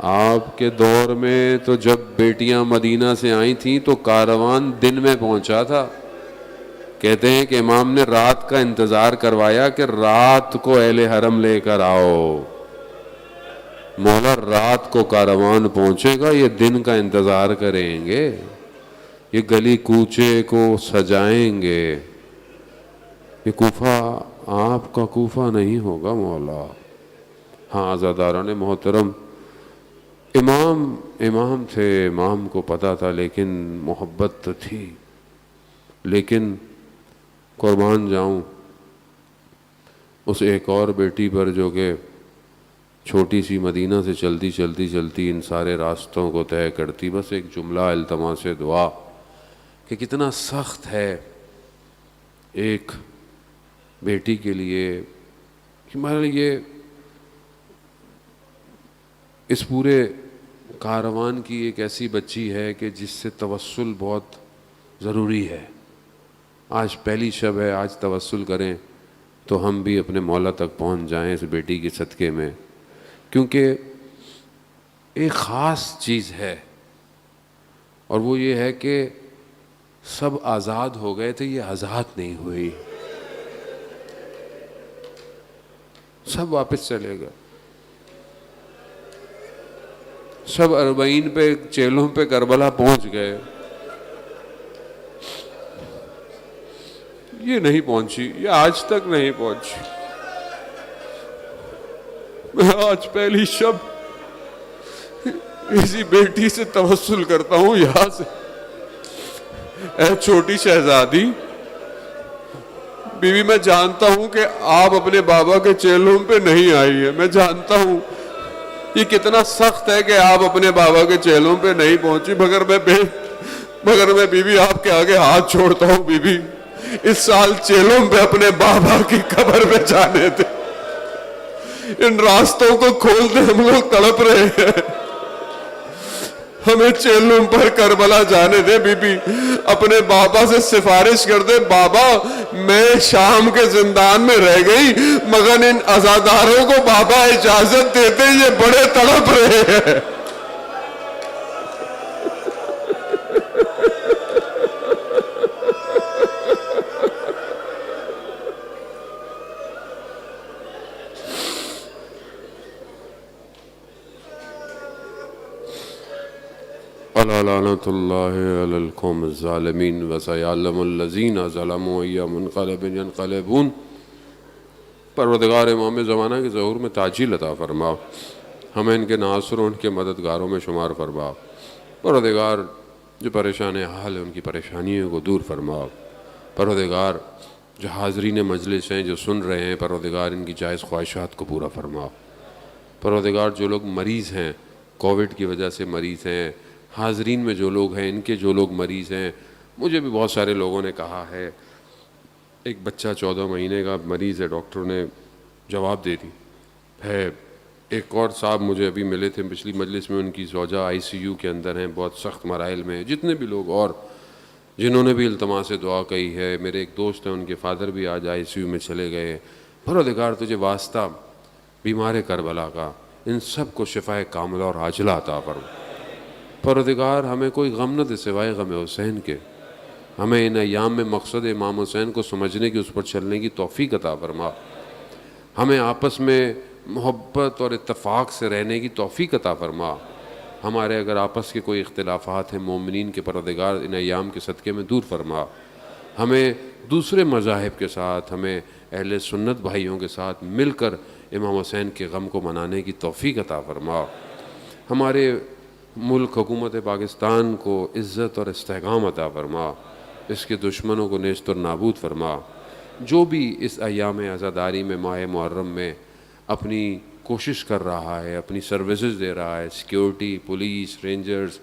آپ کے دور میں تو جب بیٹیاں مدینہ سے آئی تھیں تو کاروان دن میں پہنچا تھا. کہتے ہیں کہ امام نے رات کا انتظار کروایا کہ رات کو اہل حرم لے کر آؤ. مولا رات کو کاروان پہنچے گا, یہ دن کا انتظار کریں گے, یہ گلی کوچے کو سجائیں گے. یہ کوفہ آپ کا کوفہ نہیں ہوگا مولا. ہاں عزاداران محترم, امام تھے, امام کو پتہ تھا, لیکن محبت تو تھی. لیکن قربان جاؤں اس ایک اور بیٹی پر جو کہ چھوٹی سی مدینہ سے چلتی ان سارے راستوں کو طے کرتی. بس ایک جملہ التماس دعا کہ کتنا سخت ہے ایک بیٹی کے لیے کہ ہمارے لیے اس پورے کاروان کی ایک ایسی بچی ہے کہ جس سے توسل بہت ضروری ہے. آج پہلی شب ہے, آج توسل کریں تو ہم بھی اپنے مولا تک پہنچ جائیں اس بیٹی کے صدقے میں, کیونکہ ایک خاص چیز ہے اور وہ یہ ہے کہ سب آزاد ہو گئے تھے, یہ آزاد نہیں ہوئی, سب واپس چلے گئے. سب 40 پہ چیلوں پہ کربلا پہنچ گئے, یہ نہیں پہنچی, یہ آج تک نہیں پہنچی. میں آج پہلی شب اسی بیٹی سے توسل کرتا ہوں یہاں سے. اے چھوٹی شہزادی بیوی, میں جانتا ہوں کہ آپ اپنے بابا کے چیلوں پہ نہیں آئی ہے, میں جانتا ہوں یہ کتنا سخت ہے کہ آپ اپنے بابا کے چیلوں پہ نہیں پہنچی, مگر میں بیوی آپ کے آگے ہاتھ چھوڑتا ہوں. بیوی اس سال چیلوں پہ اپنے بابا کی قبر پہ جانے دے, ان راستوں کو کھول دے, ہم لوگ تڑپ رہے ہیں, ہمیں چیلوں پر کربلا جانے دے. بیوی اپنے بابا سے سفارش کر دے, بابا میں شام کے زندان میں رہ گئی مگر ان عزاداروں کو بابا اجازت دیتے, یہ بڑے تڑپ رہے ہیں. لعنت اللہ علی القوم الظالمین وسیعلم الذین ظلموا ای منقلب ینقلبون. پروردگار امام زمانہ کے ظہور میں تاجیل عطا فرما, ہمیں ان کے ناصر و ان کے مددگاروں میں شمار فرما. پروردگار جو پریشان حال ہے ان کی پریشانیوں کو دور فرما۔ پروردگار جو حاضرین مجلس ہیں جو سن رہے ہیں، پروردگار ان کی جائز خواہشات کو پورا فرما۔ پروردگار جو لوگ مریض ہیں، کووڈ کی وجہ سے مریض ہیں، حاضرین میں جو لوگ ہیں ان کے جو لوگ مریض ہیں، مجھے بھی بہت سارے لوگوں نے کہا ہے، ایک بچہ 14 مہینے کا مریض ہے، ڈاکٹر نے جواب دے دی ہے۔ ایک اور صاحب مجھے ابھی ملے تھے پچھلی مجلس میں، ان کی زوجہ ICU کے اندر ہیں، بہت سخت مراحل میں ہیں۔ جتنے بھی لوگ اور جنہوں نے بھی التماس دعا کہی ہے، میرے ایک دوست ہیں ان کے فادر بھی آج ICU میں چلے گئے۔ پروردگار تجھے واسطہ بیمار کربلا کا، ان سب کو شفائے کاملہ اور عاجلہ عطا فرما۔ پروردگار ہمیں کوئی غم نہ دے سوائے غم حسین کے، ہمیں ان ایام میں مقصد امام حسین کو سمجھنے کی، اس پر چلنے کی توفیق عطا فرما۔ ہمیں آپس میں محبت اور اتفاق سے رہنے کی توفیق عطا فرما۔ ہمارے اگر آپس کے کوئی اختلافات ہیں مومنین کے، پروردگار ان ایام کے صدقے میں دور فرما۔ ہمیں دوسرے مذاہب کے ساتھ، ہمیں اہل سنت بھائیوں کے ساتھ مل کر امام حسین کے غم کو منانے کی توفیق عطا فرما۔ ہمارے ملک حکومت پاکستان کو عزت اور استحکام عطا فرما، اس کے دشمنوں کو نیست اور نابود فرما۔ جو بھی اس ایام عزاداری میں، ماہ محرم میں اپنی کوشش کر رہا ہے، اپنی سروسز دے رہا ہے، سیکیورٹی، پولیس، رینجرز،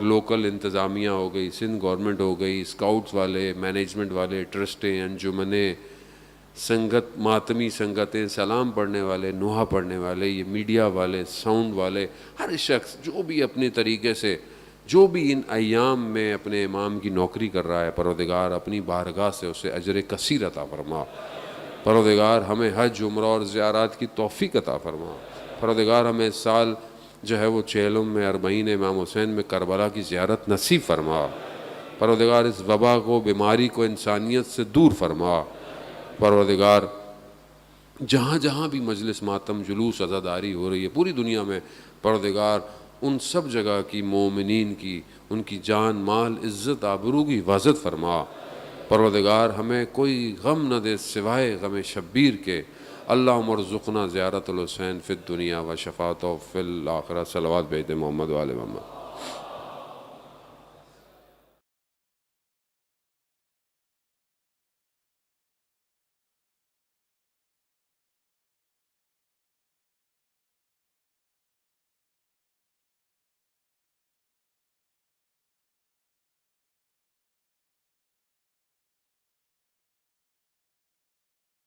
لوکل انتظامیہ ہو گئی، سندھ گورنمنٹ ہو گئی، اسکاؤٹس والے، مینجمنٹ والے، ٹرسٹیں، انجمنیں، سنگت، ماتمی سنگتیں، سلام پڑھنے والے، نوحہ پڑھنے والے، یہ میڈیا والے، ساؤنڈ والے، ہر شخص جو بھی اپنے طریقے سے، جو بھی ان ایام میں اپنے امام کی نوکری کر رہا ہے، پروردگار اپنی بارگاہ سے اسے اجر کثیر عطا فرما۔ پروردگار ہمیں حج، عمرہ اور زیارات کی توفیق عطا فرما۔ پروردگار ہمیں اس سال جو ہے وہ 40 میں 40 امام حسین میں کربلا کی زیارت نصیب فرما۔ پروردگار اس وبا کو، بیماری کو انسانیت سے دور فرما۔ پروردگار جہاں جہاں بھی مجلس ماتم، جلوس، عزاداری ہو رہی ہے پوری دنیا میں، پروردگار ان سب جگہ کی مومنین کی، ان کی جان، مال، عزت، آبرو کی حفاظت فرما۔ پروردگار ہمیں کوئی غم نہ دے سوائے غم شبیر کے۔ اللہم ارزقنا زیارت الحسین فی الدنیا و شفاعتہ فی الآخرہ۔ صلوات بید محمد و آل محمد۔